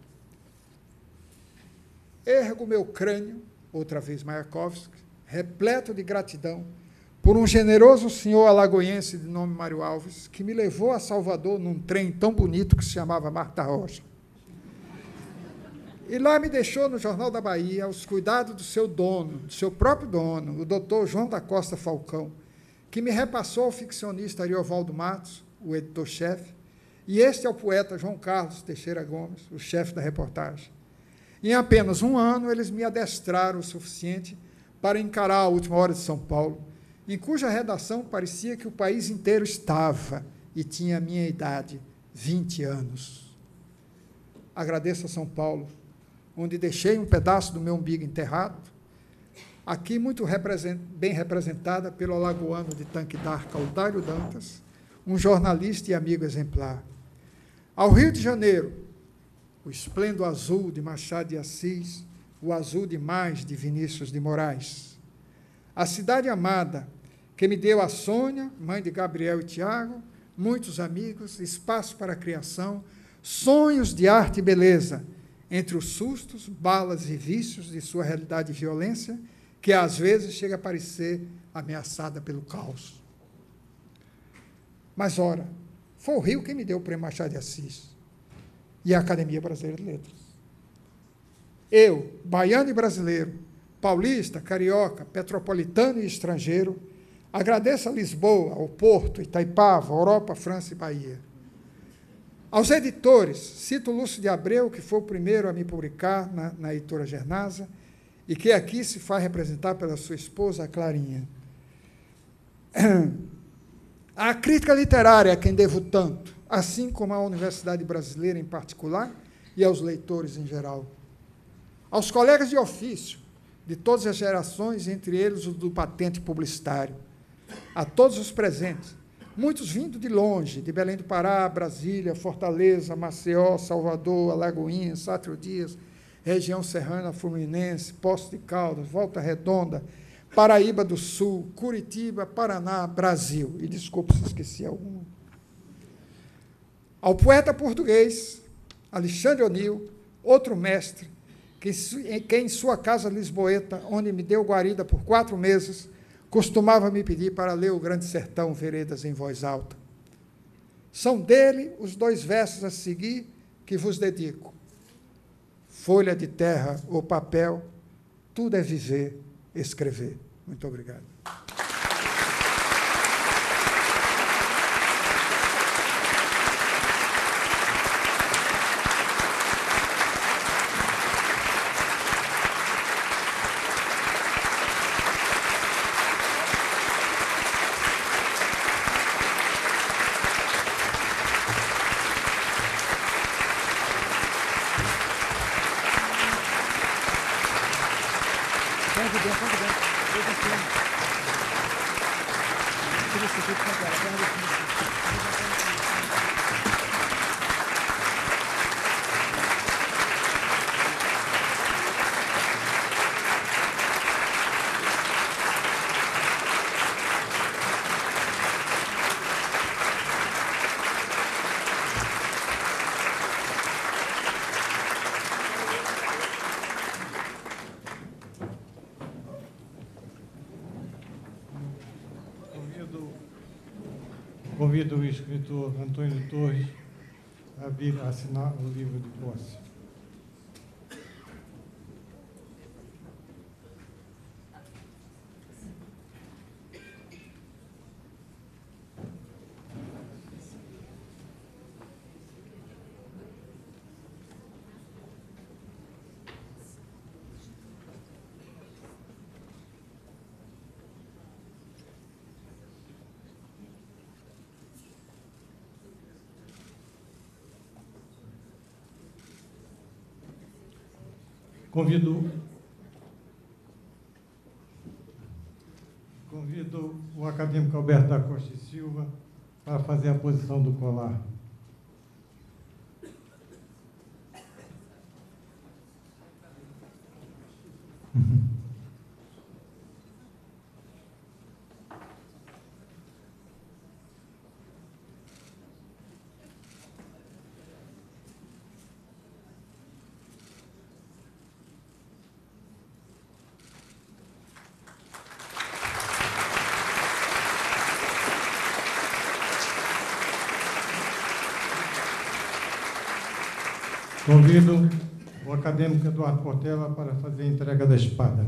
Ergo meu crânio, outra vez Mayakovsky, repleto de gratidão por um generoso senhor alagoense de nome Mário Alves, que me levou a Salvador num trem tão bonito que se chamava Marta Rocha. E lá me deixou no Jornal da Bahia, aos cuidados do seu dono, do seu próprio dono, o doutor João da Costa Falcão, que me repassou ao ficcionista Ariovaldo Matos, o editor-chefe, e este ao poeta João Carlos Teixeira Gomes, o chefe da reportagem. Em apenas um ano, eles me adestraram o suficiente para encarar a Última Hora de São Paulo, em cuja redação parecia que o país inteiro estava e tinha a minha idade, 20 anos. Agradeço a São Paulo, onde deixei um pedaço do meu umbigo enterrado, aqui muito bem representada pelo alagoano de tanque d'arca, Aldário Dantas, um jornalista e amigo exemplar. Ao Rio de Janeiro, o esplêndido azul de Machado de Assis, o azul demais de Vinícius de Moraes. A cidade amada, que me deu a Sônia, mãe de Gabriel e Tiago, muitos amigos, espaço para a criação, sonhos de arte e beleza, entre os sustos, balas e vícios de sua realidade e violência, que às vezes chega a parecer ameaçada pelo caos. Mas, ora, foi o Rio quem me deu o Prêmio Machado de Assis e a Academia Brasileira de Letras. Eu, baiano e brasileiro, paulista, carioca, petropolitano e estrangeiro, agradeço a Lisboa, ao Porto, Itaipava, Europa, França e Bahia. Aos editores, cito Lúcio de Abreu, que foi o primeiro a me publicar na editora Gernasa, e que aqui se faz representar pela sua esposa, a Clarinha. À crítica literária a quem devo tanto, assim como à Universidade Brasileira em particular e aos leitores em geral. Aos colegas de ofício, de todas as gerações, entre eles os do patente publicitário. A todos os presentes, muitos vindo de longe, de Belém do Pará, Brasília, Fortaleza, Maceió, Salvador, Alagoinhas, Sátrio Dias, região serrana fluminense, Poços de Caldas, Volta Redonda, Paraíba do Sul, Curitiba, Paraná, Brasil. E desculpe se esqueci algum. Ao poeta português, Alexandre O'Neill, outro mestre, que em sua casa lisboeta, onde me deu guarida por 4 meses, costumava me pedir para ler o Grande Sertão, Veredas, em voz alta. São dele os 2 versos a seguir que vos dedico. Folha de terra ou papel, tudo é viver, escrever. Muito obrigado. Convido o escritor Antônio Torres a vir assinar o livro de posse. Convido o acadêmico Alberto da Costa e Silva para fazer a posição do colar. Convido o acadêmico Eduardo Portela para fazer a entrega da espada.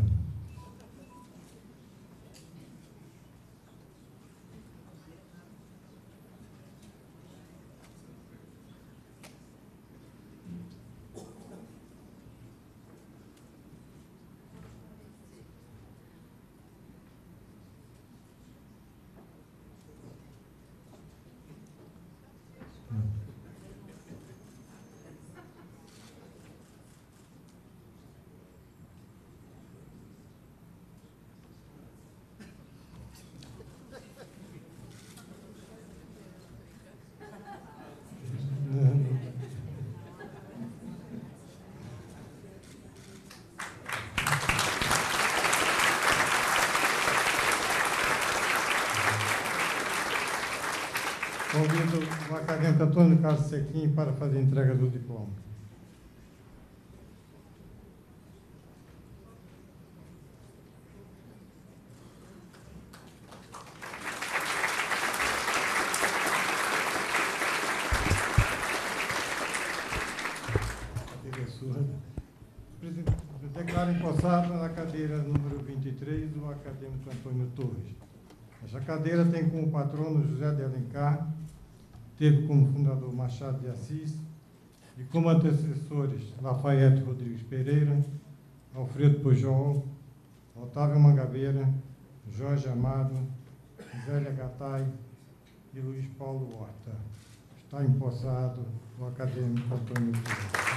Convido o acadêmico Antônio Carlos Sequim para fazer a entrega do diploma. Declaro empossado na cadeira número 23 o acadêmico Antônio Torres. Esta cadeira tem como patrono José de Alencar, teve como fundador Machado de Assis e como antecessores Lafayette Rodrigues Pereira, Alfredo Pujol, Otávio Mangabeira, Jorge Amado, Zélia Gattai e Luiz Paulo Horta. Está empossado o acadêmico Antônio Torres.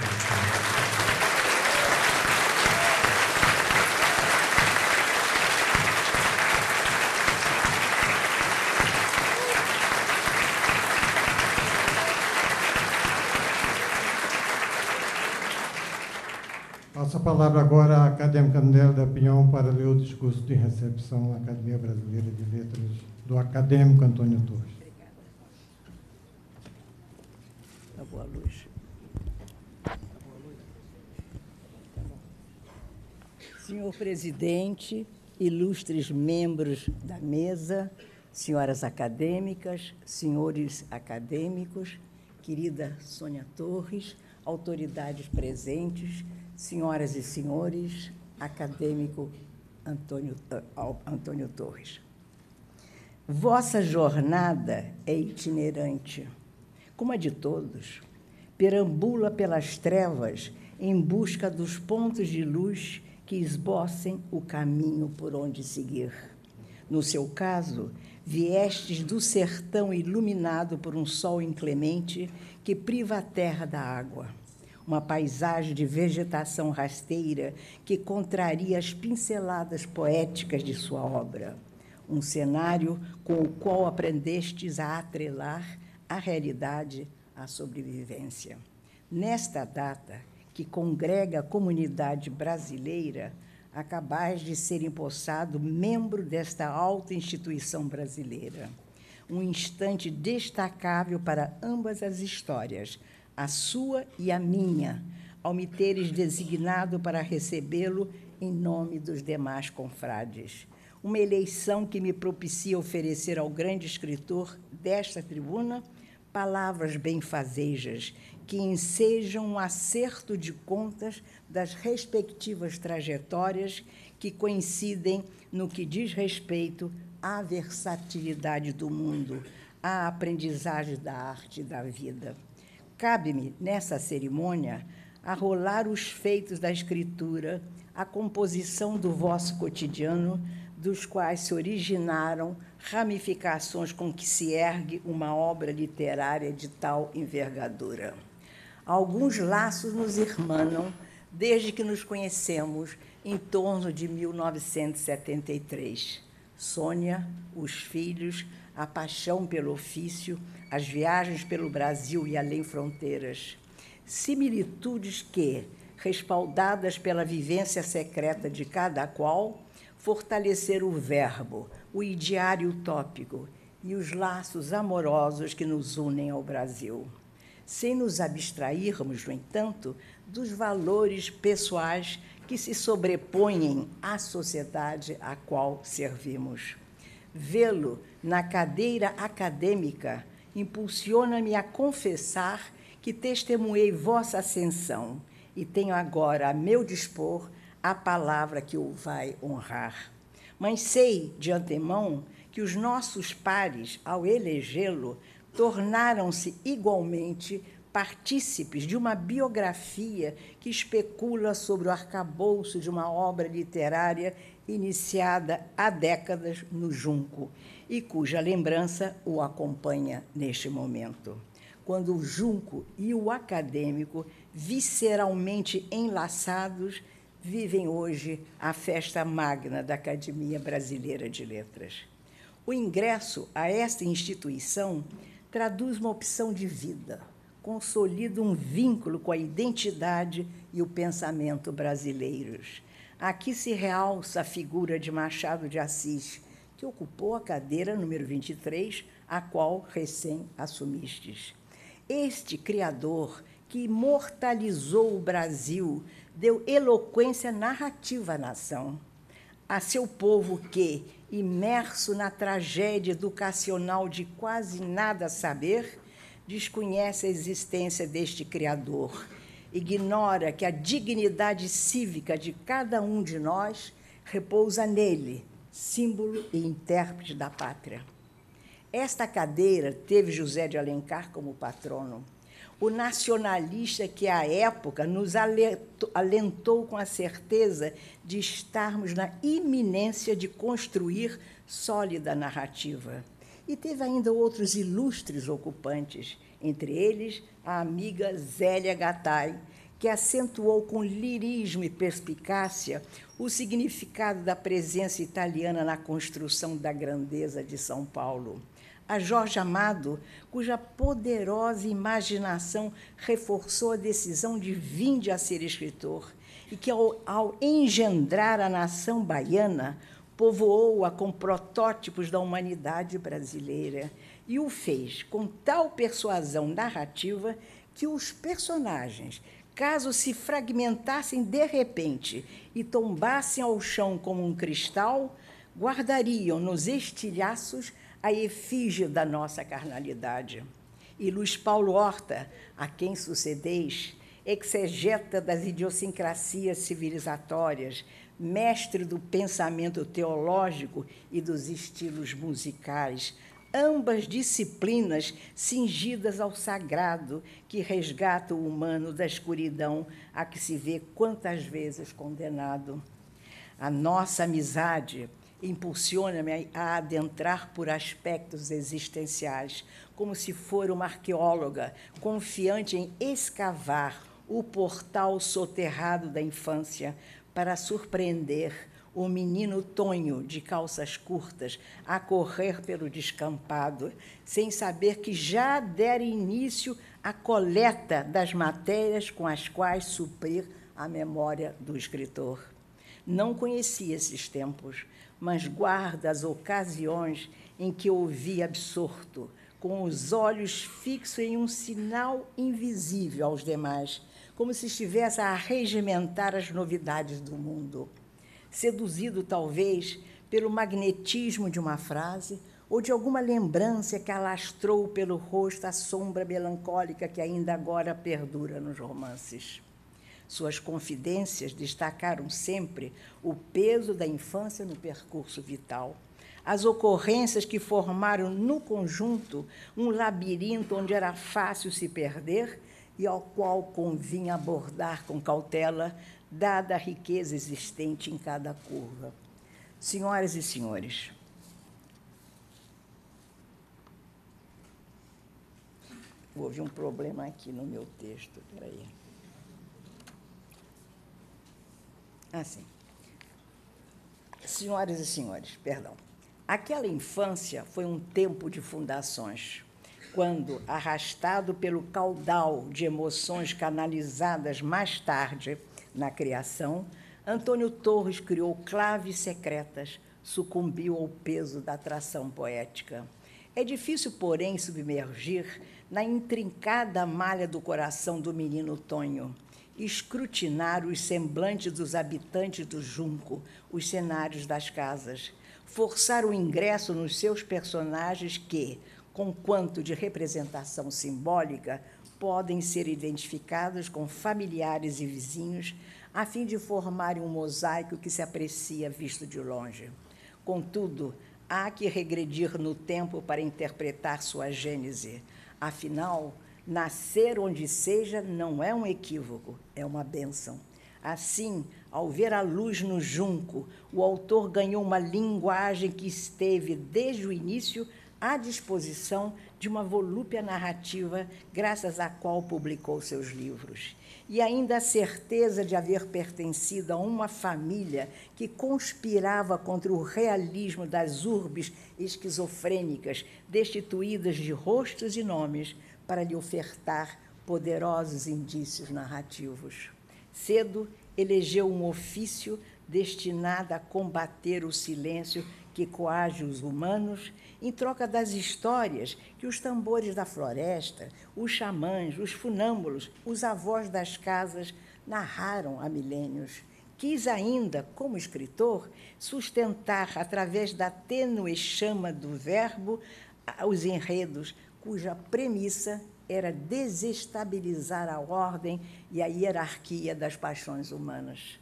Passo a palavra agora à acadêmica Nélia Pinhon para ler o discurso de recepção na Academia Brasileira de Letras do acadêmico Antônio Torres. Obrigada. Tá boa luz. Senhor presidente, ilustres membros da mesa, senhoras acadêmicas, senhores acadêmicos, querida Sônia Torres, autoridades presentes, senhoras e senhores, acadêmico Antônio Torres. Vossa jornada é itinerante, como a de todos, perambula pelas trevas em busca dos pontos de luz que esbocem o caminho por onde seguir. No seu caso, viestes do sertão iluminado por um sol inclemente que priva a terra da água. Uma paisagem de vegetação rasteira que contraria as pinceladas poéticas de sua obra. Um cenário com o qual aprendestes a atrelar a realidade à sobrevivência. Nesta data, que congrega a comunidade brasileira, acabais de ser empossado membro desta alta instituição brasileira. Um instante destacável para ambas as histórias, a sua e a minha, ao me teres designado para recebê-lo em nome dos demais confrades. Uma eleição que me propicia oferecer ao grande escritor desta tribuna palavras benfazejas que ensejam um acerto de contas das respectivas trajetórias que coincidem no que diz respeito à versatilidade do mundo, à aprendizagem da arte e da vida. Cabe-me, nessa cerimônia, arrolar os feitos da escritura, a composição do vosso cotidiano, dos quais se originaram ramificações com que se ergue uma obra literária de tal envergadura. Alguns laços nos irmanam, desde que nos conhecemos em torno de 1973. Sônia, os filhos, a paixão pelo ofício, as viagens pelo Brasil e além fronteiras. Similitudes que, respaldadas pela vivência secreta de cada qual, fortaleceram o verbo, o ideário utópico e os laços amorosos que nos unem ao Brasil, sem nos abstrairmos, no entanto, dos valores pessoais que se sobrepõem à sociedade a qual servimos. Vê-lo na cadeira acadêmica impulsiona-me a confessar que testemunhei vossa ascensão e tenho agora a meu dispor a palavra que o vai honrar. Mas sei, de antemão, que os nossos pares, ao elegê-lo, tornaram-se igualmente partícipes de uma biografia que especula sobre o arcabouço de uma obra literária iniciada há décadas no Junco e cuja lembrança o acompanha neste momento, quando o Junco e o acadêmico, visceralmente enlaçados, vivem hoje a festa magna da Academia Brasileira de Letras. O ingresso a esta instituição traduz uma opção de vida, consolida um vínculo com a identidade e o pensamento brasileiros. Aqui se realça a figura de Machado de Assis, que ocupou a cadeira número 23, a qual recém assumistes. Este criador, que imortalizou o Brasil, deu eloquência narrativa à nação, a seu povo que, imerso na tragédia educacional de quase nada saber, desconhece a existência deste Criador, ignora que a dignidade cívica de cada um de nós repousa nele, símbolo e intérprete da pátria. Esta cadeira teve José de Alencar como patrono, o nacionalista que, à época, nos alentou com a certeza de estarmos na iminência de construir sólida narrativa. E teve ainda outros ilustres ocupantes, entre eles a amiga Zélia Gattai, que acentuou com lirismo e perspicácia o significado da presença italiana na construção da grandeza de São Paulo. A Jorge Amado, cuja poderosa imaginação reforçou a decisão de vinde a ser escritor, e que, ao engendrar a nação baiana, povoou-a com protótipos da humanidade brasileira, e o fez com tal persuasão narrativa que os personagens, caso se fragmentassem de repente e tombassem ao chão como um cristal, guardariam nos estilhaços a efígie da nossa carnalidade. E Luiz Paulo Horta, a quem sucedeis, exegeta das idiosincrasias civilizatórias, mestre do pensamento teológico e dos estilos musicais, ambas disciplinas cingidas ao sagrado que resgata o humano da escuridão a que se vê quantas vezes condenado. A nossa amizade impulsiona-me a adentrar por aspectos existenciais, como se for uma arqueóloga confiante em escavar o portal soterrado da infância para surpreender o menino Tonho, de calças curtas, a correr pelo descampado, sem saber que já dera início à coleta das matérias com as quais suprir a memória do escritor. Não conhecia esses tempos, mas guarda as ocasiões em que ouvi absorto, com os olhos fixos em um sinal invisível aos demais, como se estivesse a regimentar as novidades do mundo. Seduzido, talvez, pelo magnetismo de uma frase ou de alguma lembrança que alastrou pelo rosto a sombra melancólica que ainda agora perdura nos romances. Suas confidências destacaram sempre o peso da infância no percurso vital, as ocorrências que formaram no conjunto um labirinto onde era fácil se perder e ao qual convinha abordar com cautela, dada a riqueza existente em cada curva. Senhoras e senhores, houve um problema aqui no meu texto, espera aí. Assim. Senhoras e senhores, perdão. Aquela infância foi um tempo de fundações, quando, arrastado pelo caudal de emoções canalizadas mais tarde na criação, Antônio Torres criou claves secretas, sucumbiu ao peso da atração poética. É difícil, porém, submergir na intrincada malha do coração do menino Tonho, escrutinar os semblantes dos habitantes do Junco, os cenários das casas, forçar o ingresso nos seus personagens que, com quanto de representação simbólica, podem ser identificados com familiares e vizinhos, a fim de formarem um mosaico que se aprecia visto de longe. Contudo, há que regredir no tempo para interpretar sua gênese. Afinal, nascer onde seja não é um equívoco, é uma bênção. Assim, ao ver a luz no Junco, o autor ganhou uma linguagem que esteve, desde o início, à disposição de uma volúpia narrativa, graças à qual publicou seus livros. E ainda a certeza de haver pertencido a uma família que conspirava contra o realismo das urbes esquizofrênicas, destituídas de rostos e nomes, para lhe ofertar poderosos indícios narrativos. Cedo elegeu um ofício destinado a combater o silêncio que coage os humanos em troca das histórias que os tambores da floresta, os xamãs, os funâmbulos, os avós das casas narraram há milênios. Quis ainda, como escritor, sustentar, através da tênue chama do verbo, os enredos, cuja premissa era desestabilizar a ordem e a hierarquia das paixões humanas.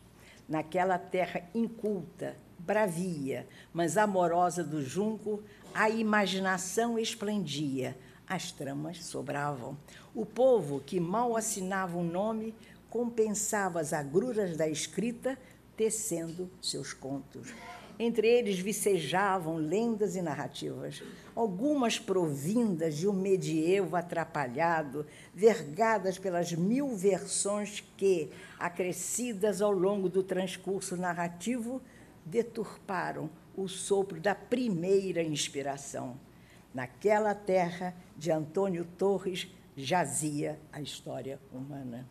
Naquela terra inculta, bravia, mas amorosa do Junco, a imaginação esplendia, as tramas sobravam. O povo, que mal assinava um nome, compensava as agruras da escrita, tecendo seus contos. Entre eles vicejavam lendas e narrativas, algumas provindas de um medievo atrapalhado, vergadas pelas 1000 versões que, acrescidas ao longo do transcurso narrativo, deturparam o sopro da primeira inspiração. Naquela terra de Antônio Torres jazia a história humana.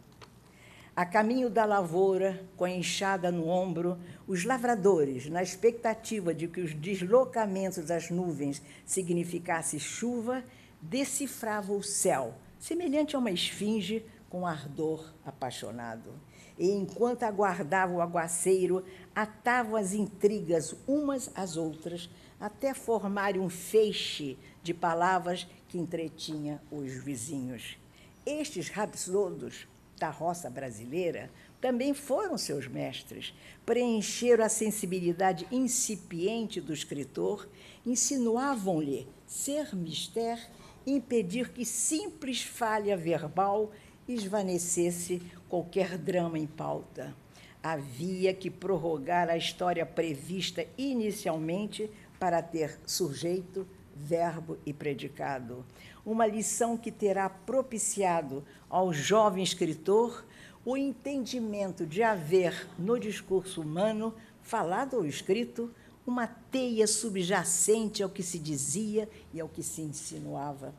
A caminho da lavoura, com a enxada no ombro, os lavradores, na expectativa de que os deslocamentos das nuvens significassem chuva, decifravam o céu, semelhante a uma esfinge com ardor apaixonado. E, enquanto aguardavam o aguaceiro, atavam as intrigas umas às outras, até formarem um feixe de palavras que entretinha os vizinhos. Estes rapsodos da roça brasileira também foram seus mestres, preencheram a sensibilidade incipiente do escritor, insinuavam-lhe ser mister, impedir que simples falha verbal esvanecesse qualquer drama em pauta. Havia que prorrogar a história prevista inicialmente para ter sujeito, verbo e predicado. Uma lição que terá propiciado ao jovem escritor o entendimento de haver, no discurso humano, falado ou escrito, uma teia subjacente ao que se dizia e ao que se insinuava.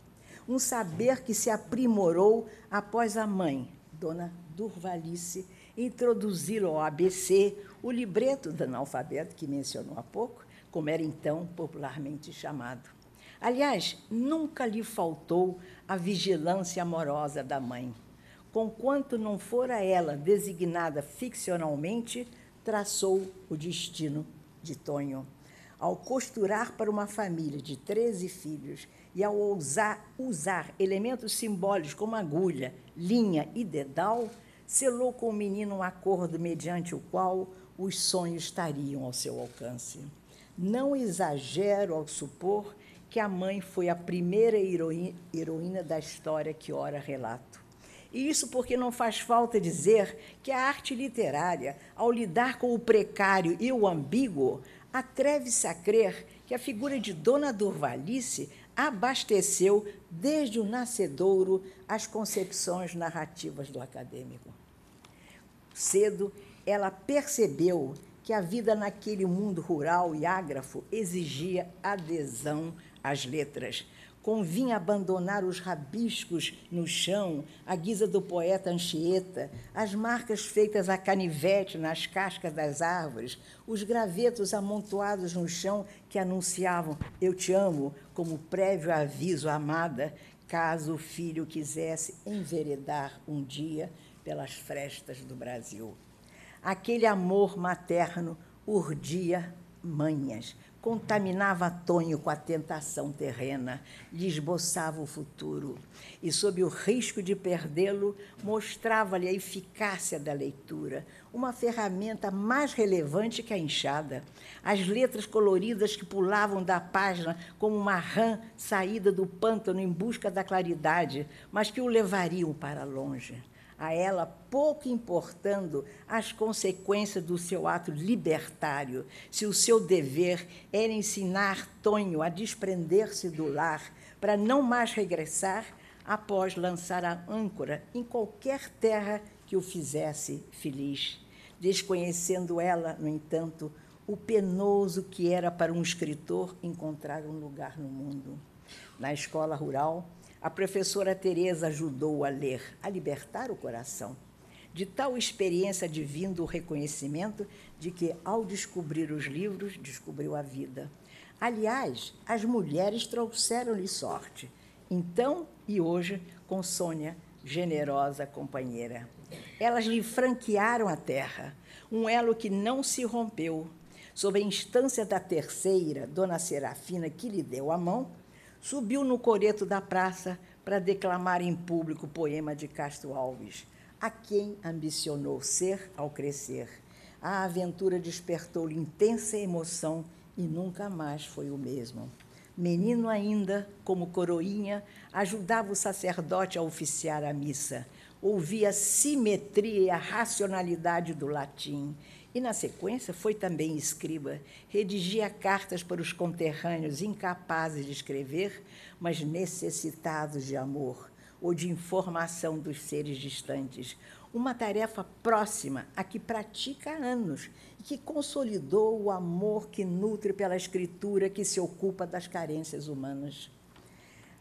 Um saber que se aprimorou após a mãe, Dona Durvalice, introduzi-lo ao ABC, o libreto do analfabeto que mencionou há pouco, como era então popularmente chamado. Aliás, nunca lhe faltou a vigilância amorosa da mãe. Conquanto não fora ela designada ficcionalmente, traçou o destino de Tonho. Ao costurar para uma família de 13 filhos e ao usar elementos simbólicos como agulha, linha e dedal, selou com o menino um acordo mediante o qual os sonhos estariam ao seu alcance. Não exagero ao supor que a mãe foi a primeira heroína da história que ora relato. E isso porque não faz falta dizer que a arte literária, ao lidar com o precário e o ambíguo, atreve-se a crer que a figura de Dona Durvalice abasteceu, desde o nascedouro, as concepções narrativas do acadêmico. Cedo ela percebeu que a vida naquele mundo rural e ágrafo exigia adesão às letras. Convinha abandonar os rabiscos no chão, à guisa do poeta Anchieta, as marcas feitas a canivete nas cascas das árvores, os gravetos amontoados no chão que anunciavam "eu te amo" como prévio aviso à amada, caso o filho quisesse enveredar um dia pelas frestas do Brasil. Aquele amor materno urdia manhas, contaminava Tonho com a tentação terrena, lhe esboçava o futuro e, sob o risco de perdê-lo, mostrava-lhe a eficácia da leitura, uma ferramenta mais relevante que a enxada. As letras coloridas que pulavam da página como uma rã saída do pântano em busca da claridade, mas que o levariam para longe. A ela pouco importando as consequências do seu ato libertário, se o seu dever era ensinar Tonho a desprender-se do lar para não mais regressar após lançar a âncora em qualquer terra que o fizesse feliz, desconhecendo ela, no entanto, o penoso que era para um escritor encontrar um lugar no mundo. Na escola rural, a professora Teresa ajudou-o a ler, a libertar o coração. De tal experiência advindo o reconhecimento de que, ao descobrir os livros, descobriu a vida. Aliás, as mulheres trouxeram-lhe sorte, então e hoje, com Sônia, generosa companheira. Elas lhe franquearam a terra, um elo que não se rompeu. Sob a instância da terceira, Dona Serafina, que lhe deu a mão, subiu no coreto da praça para declamar em público o poema de Castro Alves, a quem ambicionou ser ao crescer. A aventura despertou-lhe intensa emoção e nunca mais foi o mesmo. Menino ainda, como coroinha, ajudava o sacerdote a oficiar a missa. Ouvia a simetria e a racionalidade do latim. E, na sequência, foi também escriba. Redigia cartas para os conterrâneos incapazes de escrever, mas necessitados de amor ou de informação dos seres distantes. Uma tarefa próxima a que pratica há anos e que consolidou o amor que nutre pela escritura que se ocupa das carências humanas.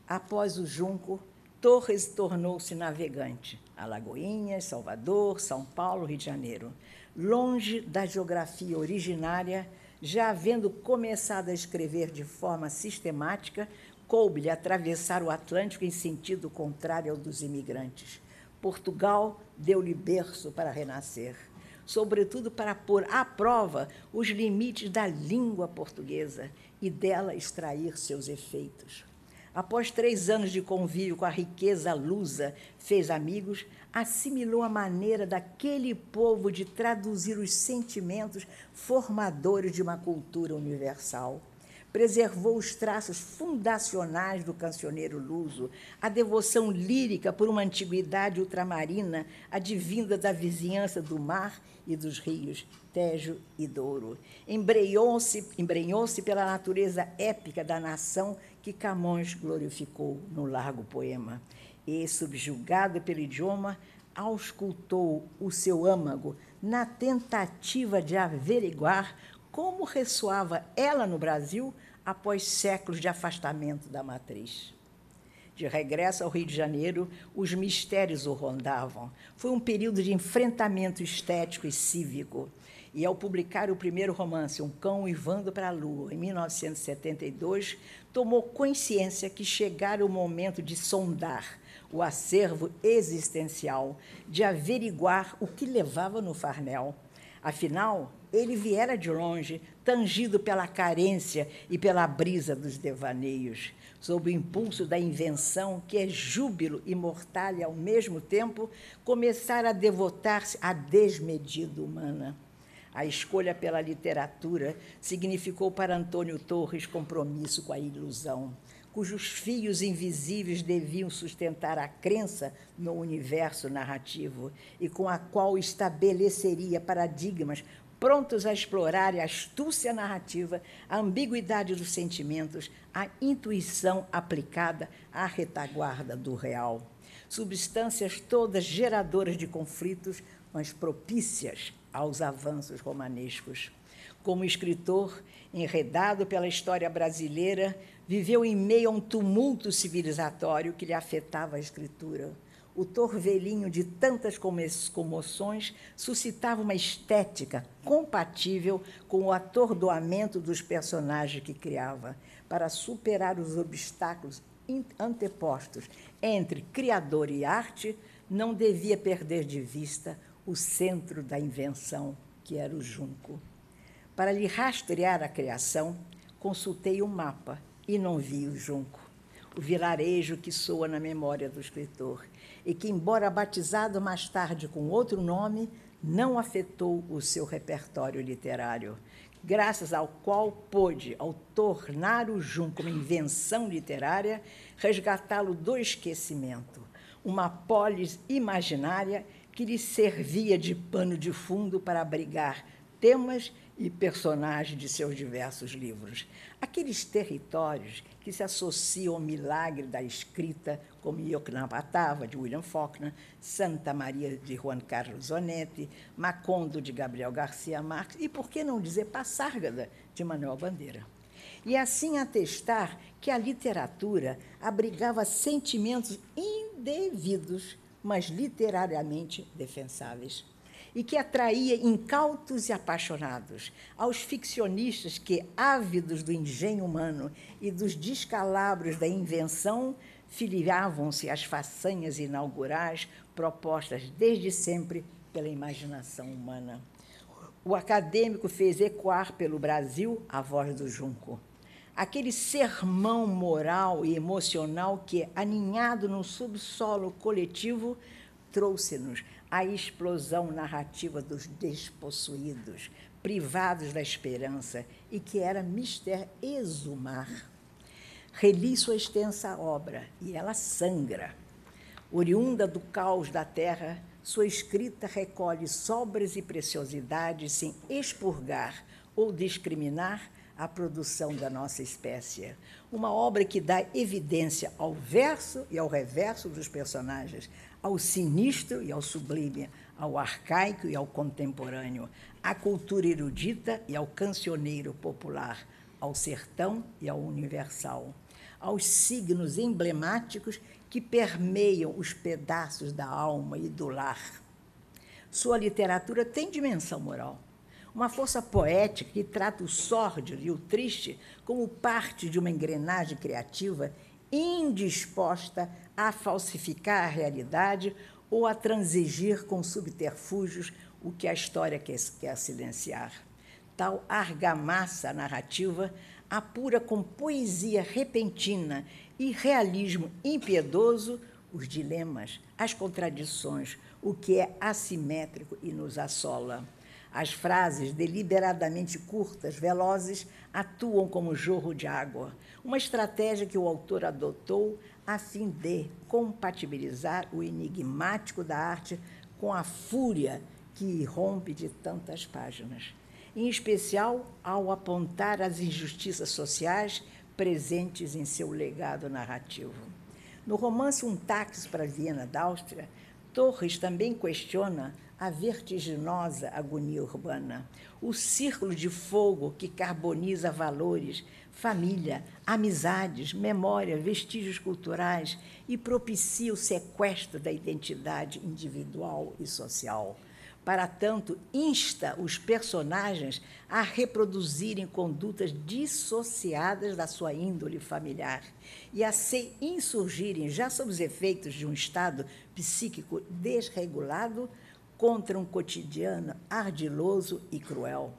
Após o Junco, Torres tornou-se navegante. Alagoinhas, Salvador, São Paulo, Rio de Janeiro. Longe da geografia originária, já havendo começado a escrever de forma sistemática, coube-lhe atravessar o Atlântico em sentido contrário ao dos imigrantes. Portugal deu-lhe berço para renascer, sobretudo para pôr à prova os limites da língua portuguesa e dela extrair seus efeitos. Após 3 anos de convívio com a riqueza lusa, fez amigos, assimilou a maneira daquele povo de traduzir os sentimentos formadores de uma cultura universal. Preservou os traços fundacionais do cancioneiro luso, a devoção lírica por uma antiguidade ultramarina advinda da vizinhança do mar e dos rios, Tejo e Douro. Embrenhou-se pela natureza épica da nação que Camões glorificou no largo poema. E, subjugado pelo idioma, auscultou o seu âmago na tentativa de averiguar como ressoava ela no Brasil após séculos de afastamento da matriz. De regresso ao Rio de Janeiro, os mistérios o rondavam. Foi um período de enfrentamento estético e cívico. E, ao publicar o primeiro romance, Um Cão Uivando para a Lua, em 1972, tomou consciência que chegara o momento de sondar o acervo existencial, de averiguar o que levava no farnel. Afinal, ele viera de longe, tangido pela carência e pela brisa dos devaneios, sob o impulso da invenção, que é júbilo e mortalha ao mesmo tempo, começara a devotar-se à desmedida humana. A escolha pela literatura significou para Antônio Torres compromisso com a ilusão, cujos fios invisíveis deviam sustentar a crença no universo narrativo e com a qual estabeleceria paradigmas prontos a explorar a astúcia narrativa, a ambiguidade dos sentimentos, a intuição aplicada à retaguarda do real. Substâncias todas geradoras de conflitos, mas propícias aos avanços romanescos. Como escritor, enredado pela história brasileira, viveu em meio a um tumulto civilizatório que lhe afetava a escritura. O torvelinho de tantas comoções suscitava uma estética compatível com o atordoamento dos personagens que criava, para superar os obstáculos antepostos entre criador e arte. Não devia perder de vista o centro da invenção, que era o junco. Para lhe rastrear a criação, consultei o mapa e não vi o junco, o vilarejo que soa na memória do escritor e que, embora batizado mais tarde com outro nome, não afetou o seu repertório literário, graças ao qual pôde, ao tornar o junco uma invenção literária, resgatá-lo do esquecimento, uma polis imaginária que lhe servia de pano de fundo para abrigar temas e personagens de seus diversos livros. Aqueles territórios que se associam ao milagre da escrita, como Yoknapatava, de William Faulkner, Santa Maria, de Juan Carlos Onetti, Macondo, de Gabriel Garcia Marques, e, por que não dizer, Passárgada, de Manuel Bandeira. E assim atestar que a literatura abrigava sentimentos indevidos, mas literariamente defensáveis, e que atraía incautos e apaixonados, aos ficcionistas que, ávidos do engenho humano e dos descalabros da invenção, filiavam-se às façanhas inaugurais propostas desde sempre pela imaginação humana. O acadêmico fez ecoar pelo Brasil a voz do junco, aquele sermão moral e emocional que, aninhado no subsolo coletivo, trouxe-nos a explosão narrativa dos despossuídos, privados da esperança, e que era mister exumar. Reli sua extensa obra, e ela sangra. Oriunda do caos da terra, sua escrita recolhe sobras e preciosidades sem expurgar ou discriminar a produção da nossa espécie. Uma obra que dá evidência ao verso e ao reverso dos personagens, ao sinistro e ao sublime, ao arcaico e ao contemporâneo, à cultura erudita e ao cancioneiro popular, ao sertão e ao universal, aos signos emblemáticos que permeiam os pedaços da alma e do lar. Sua literatura tem dimensão moral, uma força poética que trata o sórdido e o triste como parte de uma engrenagem criativa indisposta a falsificar a realidade ou a transigir com subterfúgios o que a história quer silenciar. Tal argamassa narrativa apura com poesia repentina e realismo impiedoso os dilemas, as contradições, o que é assimétrico e nos assola. As frases, deliberadamente curtas, velozes, atuam como jorro de água, uma estratégia que o autor adotou a fim de compatibilizar o enigmático da arte com a fúria que irrompe de tantas páginas, em especial ao apontar as injustiças sociais presentes em seu legado narrativo. No romance Um Táxi para Viena da Áustria, Torres também questiona a vertiginosa agonia urbana, o círculo de fogo que carboniza valores, família, amizades, memória, vestígios culturais e propicia o sequestro da identidade individual e social. Para tanto, insta os personagens a reproduzirem condutas dissociadas da sua índole familiar e a se insurgirem, já sob os efeitos de um estado psíquico desregulado, contra um cotidiano ardiloso e cruel.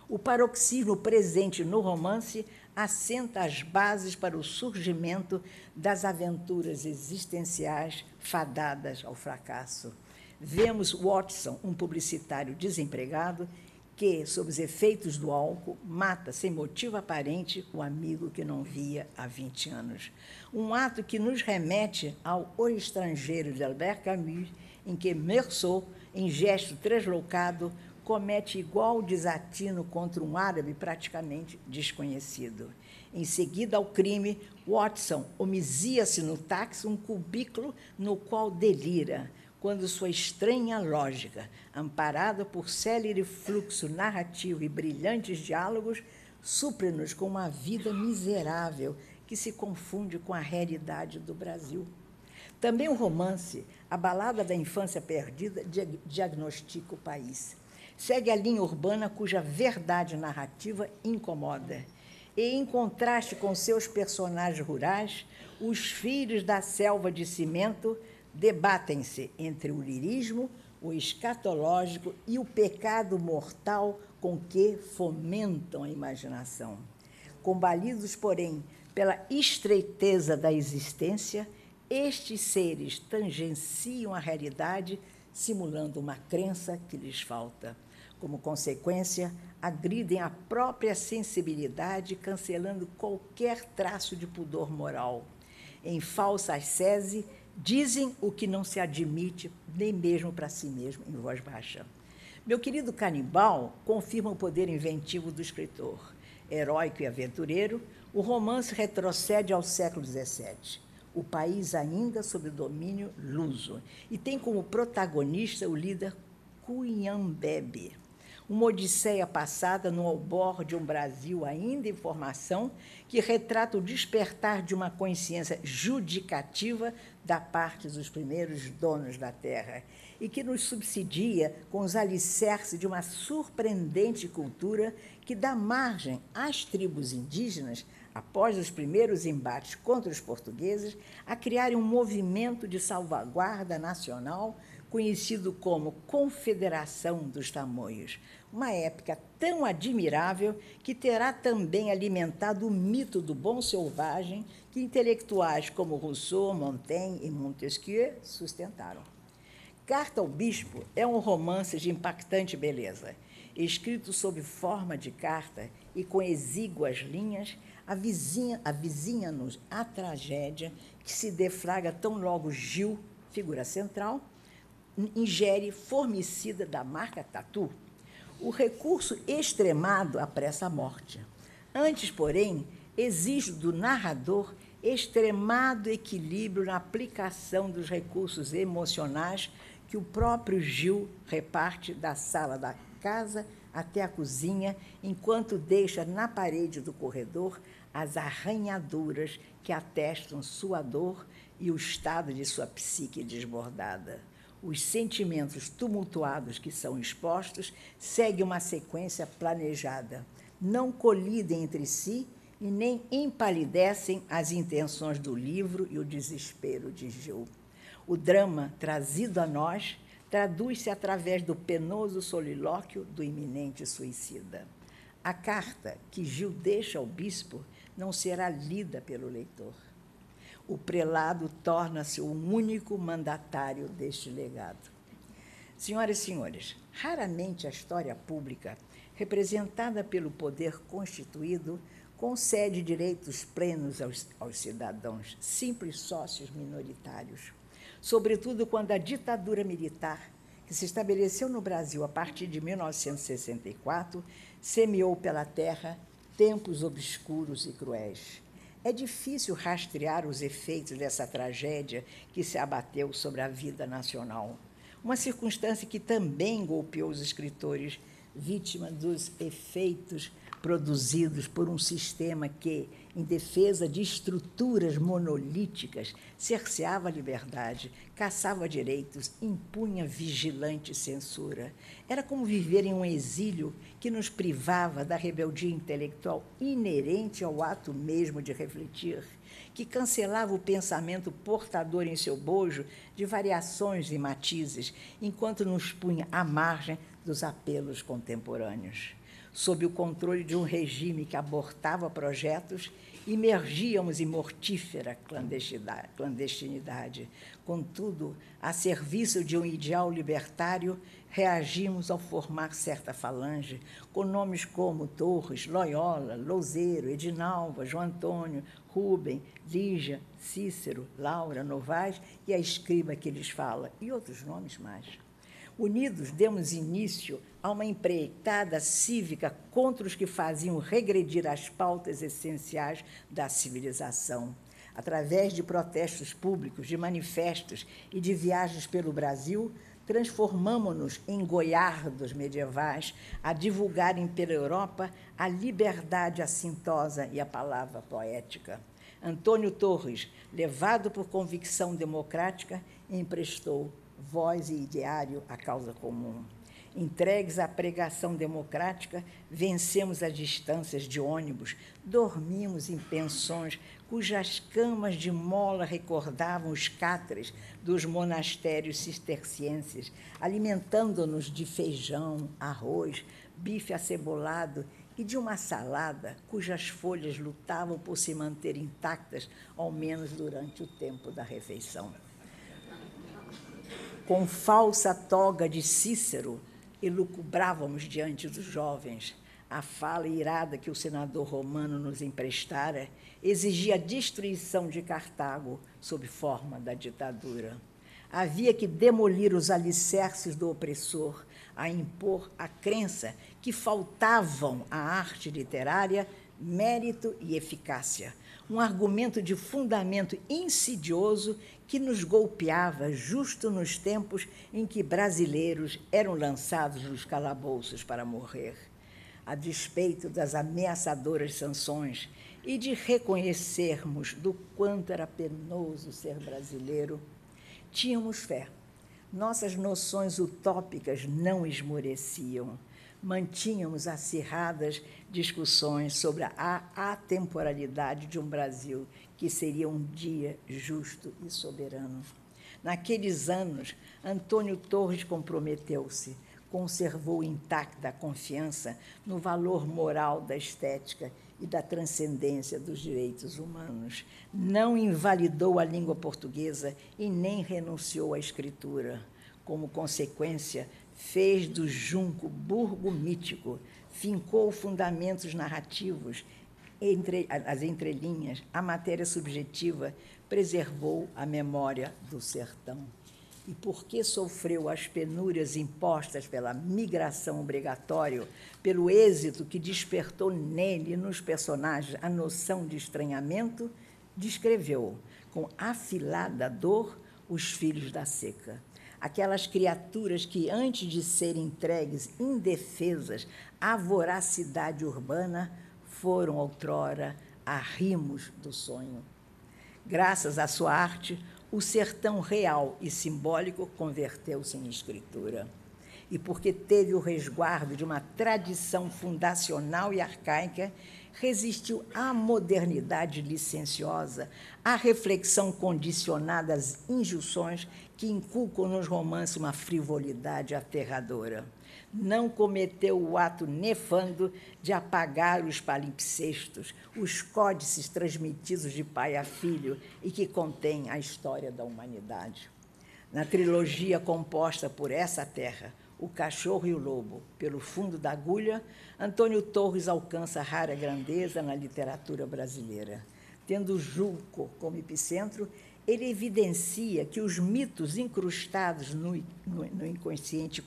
O paroxismo presente no romance assenta as bases para o surgimento das aventuras existenciais fadadas ao fracasso. Vemos Watson, um publicitário desempregado, que, sob os efeitos do álcool, mata sem motivo aparente o amigo que não via há 20 anos. Um ato que nos remete ao O Estrangeiro, de Albert Camus, em que Meursault, em gesto translocado, comete igual desatino contra um árabe praticamente desconhecido. Em seguida ao crime, Watson homizia-se no táxi um cubículo no qual delira, quando sua estranha lógica, amparada por célere fluxo narrativo e brilhantes diálogos, supre-nos com uma vida miserável que se confunde com a realidade do Brasil. Também o romance, A Balada da Infância Perdida, diagnostica o país. Segue a linha urbana cuja verdade narrativa incomoda. E, em contraste com seus personagens rurais, os filhos da selva de cimento debatem-se entre o lirismo, o escatológico e o pecado mortal com que fomentam a imaginação. Combalidos, porém, pela estreiteza da existência, estes seres tangenciam a realidade, simulando uma crença que lhes falta. Como consequência, agridem a própria sensibilidade, cancelando qualquer traço de pudor moral. Em falsa ascese, dizem o que não se admite nem mesmo para si mesmo, em voz baixa. Meu querido Canibal confirma o poder inventivo do escritor. Heróico e aventureiro, o romance retrocede ao século XVII, o país ainda sob domínio luso, e tem como protagonista o líder Cunhambebe, uma odisseia passada no albor de um Brasil ainda em formação, que retrata o despertar de uma consciência judicativa da parte dos primeiros donos da terra e que nos subsidia com os alicerces de uma surpreendente cultura que dá margem às tribos indígenas, após os primeiros embates contra os portugueses, a criarem um movimento de salvaguarda nacional conhecido como Confederação dos Tamoios, uma época tão admirável que terá também alimentado o mito do bom selvagem que intelectuais como Rousseau, Montaigne e Montesquieu sustentaram. Carta ao Bispo é um romance de impactante beleza. Escrito sob forma de carta e com exíguas linhas, avizinha-nos a tragédia que se deflagra tão logo Gil, figura central, ingere formicida da marca Tatu. O recurso extremado apressa a morte. Antes, porém, exige do narrador extremado equilíbrio na aplicação dos recursos emocionais que o próprio Gil reparte da sala da casa até a cozinha, enquanto deixa na parede do corredor as arranhaduras que atestam sua dor e o estado de sua psique desbordada. Os sentimentos tumultuados que são expostos seguem uma sequência planejada. Não colidem entre si e nem empalidecem as intenções do livro e o desespero de Gil. O drama, trazido a nós, traduz-se através do penoso solilóquio do iminente suicida. A carta que Gil deixa ao bispo não será lida pelo leitor. O prelado torna-se o único mandatário deste legado. Senhoras e senhores, raramente a história pública, representada pelo poder constituído, concede direitos plenos aos cidadãos, simples sócios minoritários. Sobretudo quando a ditadura militar, que se estabeleceu no Brasil a partir de 1964, semeou pela terra tempos obscuros e cruéis. É difícil rastrear os efeitos dessa tragédia que se abateu sobre a vida nacional. Uma circunstância que também golpeou os escritores, vítima dos efeitos produzidos por um sistema que, em defesa de estruturas monolíticas, cerceava a liberdade, caçava direitos, impunha vigilante censura. Era como viver em um exílio que nos privava da rebeldia intelectual inerente ao ato mesmo de refletir, que cancelava o pensamento portador em seu bojo de variações e matizes, enquanto nos punha à margem dos apelos contemporâneos. Sob o controle de um regime que abortava projetos, imergíamos em mortífera clandestinidade. Contudo, a serviço de um ideal libertário, reagimos ao formar certa falange, com nomes como Torres, Loyola, Louzeiro, Edinalva, João Antônio, Rubem, Lígia, Cícero, Laura, Novaes e a escriba que lhes fala, e outros nomes mais. Unidos, demos início a uma empreitada cívica contra os que faziam regredir as pautas essenciais da civilização. Através de protestos públicos, de manifestos e de viagens pelo Brasil, transformamo-nos em goiardos medievais a divulgarem pela Europa a liberdade assintosa e a palavra poética. Antônio Torres, levado por convicção democrática, emprestou voz e ideário à causa comum. Entregues à pregação democrática, vencemos as distâncias de ônibus, dormimos em pensões cujas camas de mola recordavam os cátares dos monastérios cistercienses, alimentando-nos de feijão, arroz, bife acebolado e de uma salada cujas folhas lutavam por se manter intactas, ao menos durante o tempo da refeição. Com falsa toga de Cícero, elucubrávamos diante dos jovens. A fala irada que o senador romano nos emprestara exigia a destruição de Cartago sob forma da ditadura. Havia que demolir os alicerces do opressor, a impor a crença que faltavam à arte literária mérito e eficácia, um argumento de fundamento insidioso que nos golpeava justo nos tempos em que brasileiros eram lançados nos calabouços para morrer. A despeito das ameaçadoras sanções e de reconhecermos do quanto era penoso ser brasileiro, tínhamos fé. Nossas noções utópicas não esmoreciam. Mantínhamos acirradas discussões sobre a atemporalidade de um Brasil que seria um dia justo e soberano. Naqueles anos, Antônio Torres comprometeu-se, conservou intacta a confiança no valor moral da estética e da transcendência dos direitos humanos. Não invalidou a língua portuguesa e nem renunciou à escritura. Como consequência, fez do junco burgo mítico, fincou fundamentos narrativos, as entrelinhas, a matéria subjetiva, preservou a memória do sertão. E porque sofreu as penúrias impostas pela migração obrigatória, pelo êxito que despertou nele e nos personagens a noção de estranhamento, descreveu, com afilada dor, os filhos da seca. Aquelas criaturas que, antes de serem entregues indefesas à voracidade urbana, foram outrora arrimos do sonho. Graças à sua arte, o sertão real e simbólico converteu-se em escritura. E porque teve o resguardo de uma tradição fundacional e arcaica, resistiu à modernidade licenciosa, à reflexão condicionada às injunções que inculcam nos romances uma frivolidade aterradora. Não cometeu o ato nefando de apagar os palimpsestos, os códices transmitidos de pai a filho e que contêm a história da humanidade. Na trilogia composta por Essa Terra, O Cachorro e o Lobo, Pelo Fundo da Agulha, Antônio Torres alcança rara grandeza na literatura brasileira. Tendo Junco como epicentro, ele evidencia que os mitos incrustados no inconsciente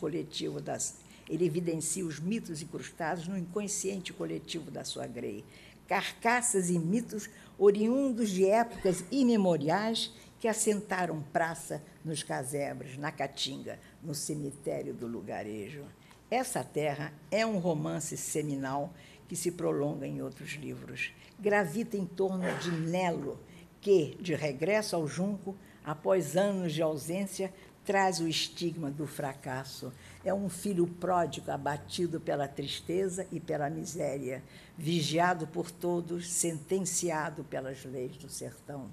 coletivo da sua grei, carcaças e mitos oriundos de épocas imemoriais que assentaram praça nos casebres, na Caatinga, no cemitério do lugarejo. Essa Terra é um romance seminal que se prolonga em outros livros. Gravita em torno de Nelo, que, de regresso ao Junco, após anos de ausência, traz o estigma do fracasso. É um filho pródigo abatido pela tristeza e pela miséria, vigiado por todos, sentenciado pelas leis do sertão.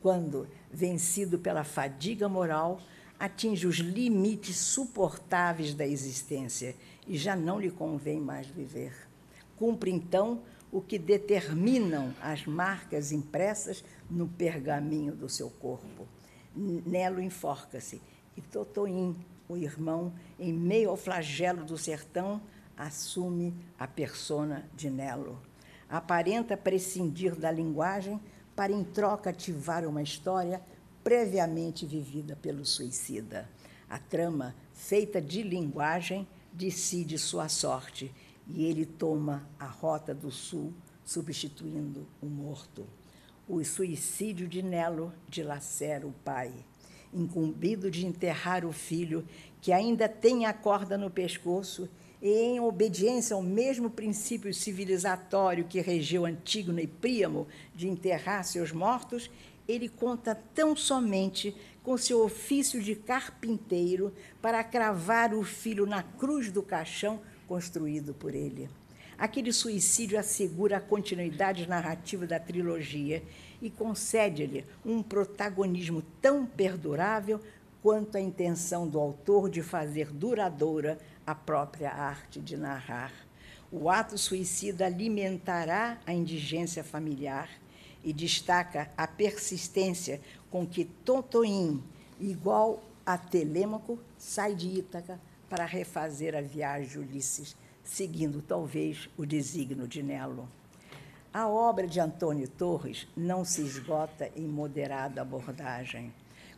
Quando, vencido pela fadiga moral, atinge os limites suportáveis da existência e já não lhe convém mais viver. Cumpre, então, o que determinam as marcas impressas no pergaminho do seu corpo. Nelo enforca-se e Totoim, o irmão, em meio ao flagelo do sertão, assume a persona de Nelo. Aparenta prescindir da linguagem para, em troca, ativar uma história previamente vivida pelo suicida. A trama, feita de linguagem, decide sua sorte, e ele toma a rota do sul, substituindo o morto. o suicídio de Nelo dilacera o pai, incumbido de enterrar o filho, que ainda tem a corda no pescoço, e, em obediência ao mesmo princípio civilizatório que regeu Antígono e Príamo de enterrar seus mortos, ele conta tão somente com seu ofício de carpinteiro para cravar o filho na cruz do caixão construído por ele. Aquele suicídio assegura a continuidade narrativa da trilogia e concede-lhe um protagonismo tão perdurável quanto a intenção do autor de fazer duradoura a própria arte de narrar. O ato suicida alimentará a indigência familiar e destaca a persistência com que Tontoim, igual a Telêmaco, sai de Ítaca para refazer a viagem de Ulisses, seguindo, talvez, o desígnio de Nelo. A obra de Antônio Torres não se esgota em moderada abordagem.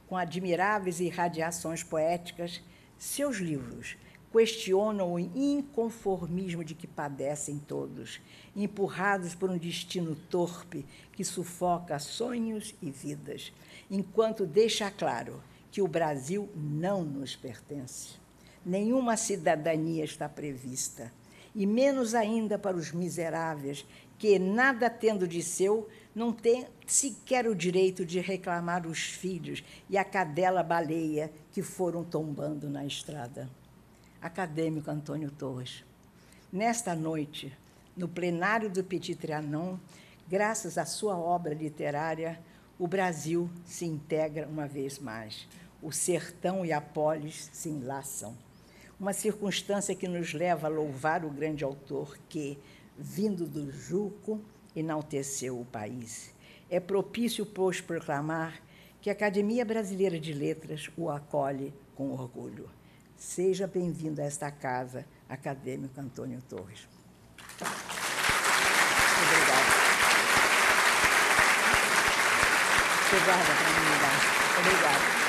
Com admiráveis irradiações poéticas, seus livros questionam o inconformismo de que padecem todos, empurrados por um destino torpe que sufoca sonhos e vidas, enquanto deixa claro que o Brasil não nos pertence. Nenhuma cidadania está prevista, e menos ainda para os miseráveis que, nada tendo de seu, não têm sequer o direito de reclamar os filhos e a cadela baleia que foram tombando na estrada. Acadêmico Antônio Torres. Nesta noite, no plenário do Petit Trianon, graças à sua obra literária, o Brasil se integra uma vez mais. O sertão e a polis se enlaçam. Uma circunstância que nos leva a louvar o grande autor que, vindo do Juco, enalteceu o país. É propício, pois, proclamar que a Academia Brasileira de Letras o acolhe com orgulho. Seja bem-vindo a esta casa, acadêmico Antônio Torres. Obrigada. Você guarda para mim, tá? Obrigada.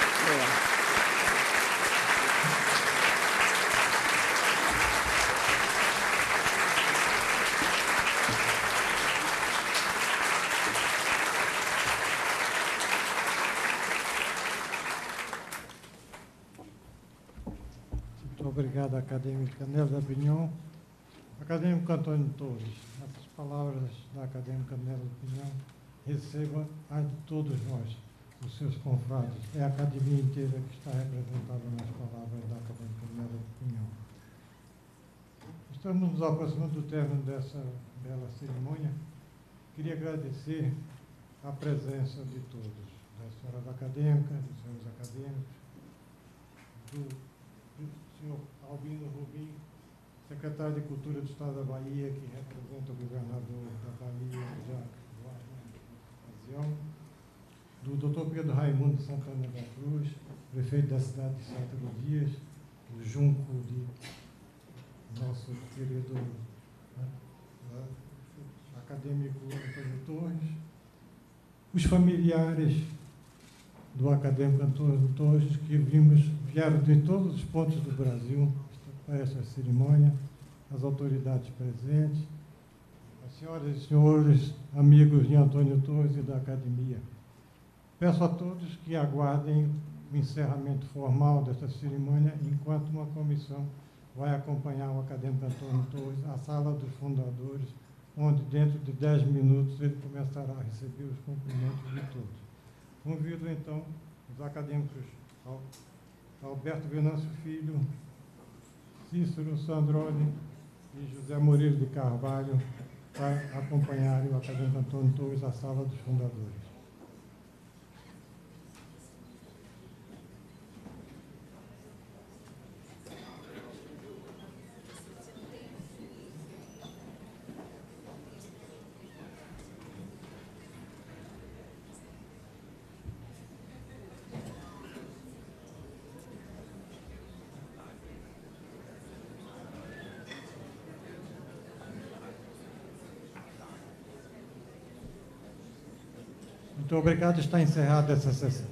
Obrigado, acadêmica Nélia Pinhon. Acadêmico Antônio Torres, essas palavras da acadêmica Nélia Pinhon receba a de todos nós, os seus confrades. É a academia inteira que está representada nas palavras da acadêmica Nélia Pinhon. Estamos nos aproximando do término dessa bela cerimônia. Queria agradecer a presença de todos, das senhoras acadêmicas, dos senhores acadêmicos, do senhor Albino Rubim, secretário de Cultura do Estado da Bahia, que representa o governador da Bahia, Jacques Wagner, na ocasião, do doutor Pedro Raimundo Santana da Cruz, prefeito da cidade de Santa Luzia, o junco de nosso querido acadêmico Antônio Torres, os familiares do acadêmico Antônio Torres, que vieram de todos os pontos do Brasil para essa cerimônia, as autoridades presentes, as senhoras e senhores, amigos de Antônio Torres e da academia. Peço a todos que aguardem o encerramento formal dessa cerimônia, enquanto uma comissão vai acompanhar o acadêmico Antônio Torres à sala dos fundadores, onde, dentro de 10 minutos, ele começará a receber os cumprimentos de todos. Convido, então, os acadêmicos Alberto Venâncio Filho, Cícero Sandrone e José Murilo de Carvalho para acompanharem o acadêmico Antônio Torres à sala dos fundadores. Muito obrigado, está encerrada essa sessão.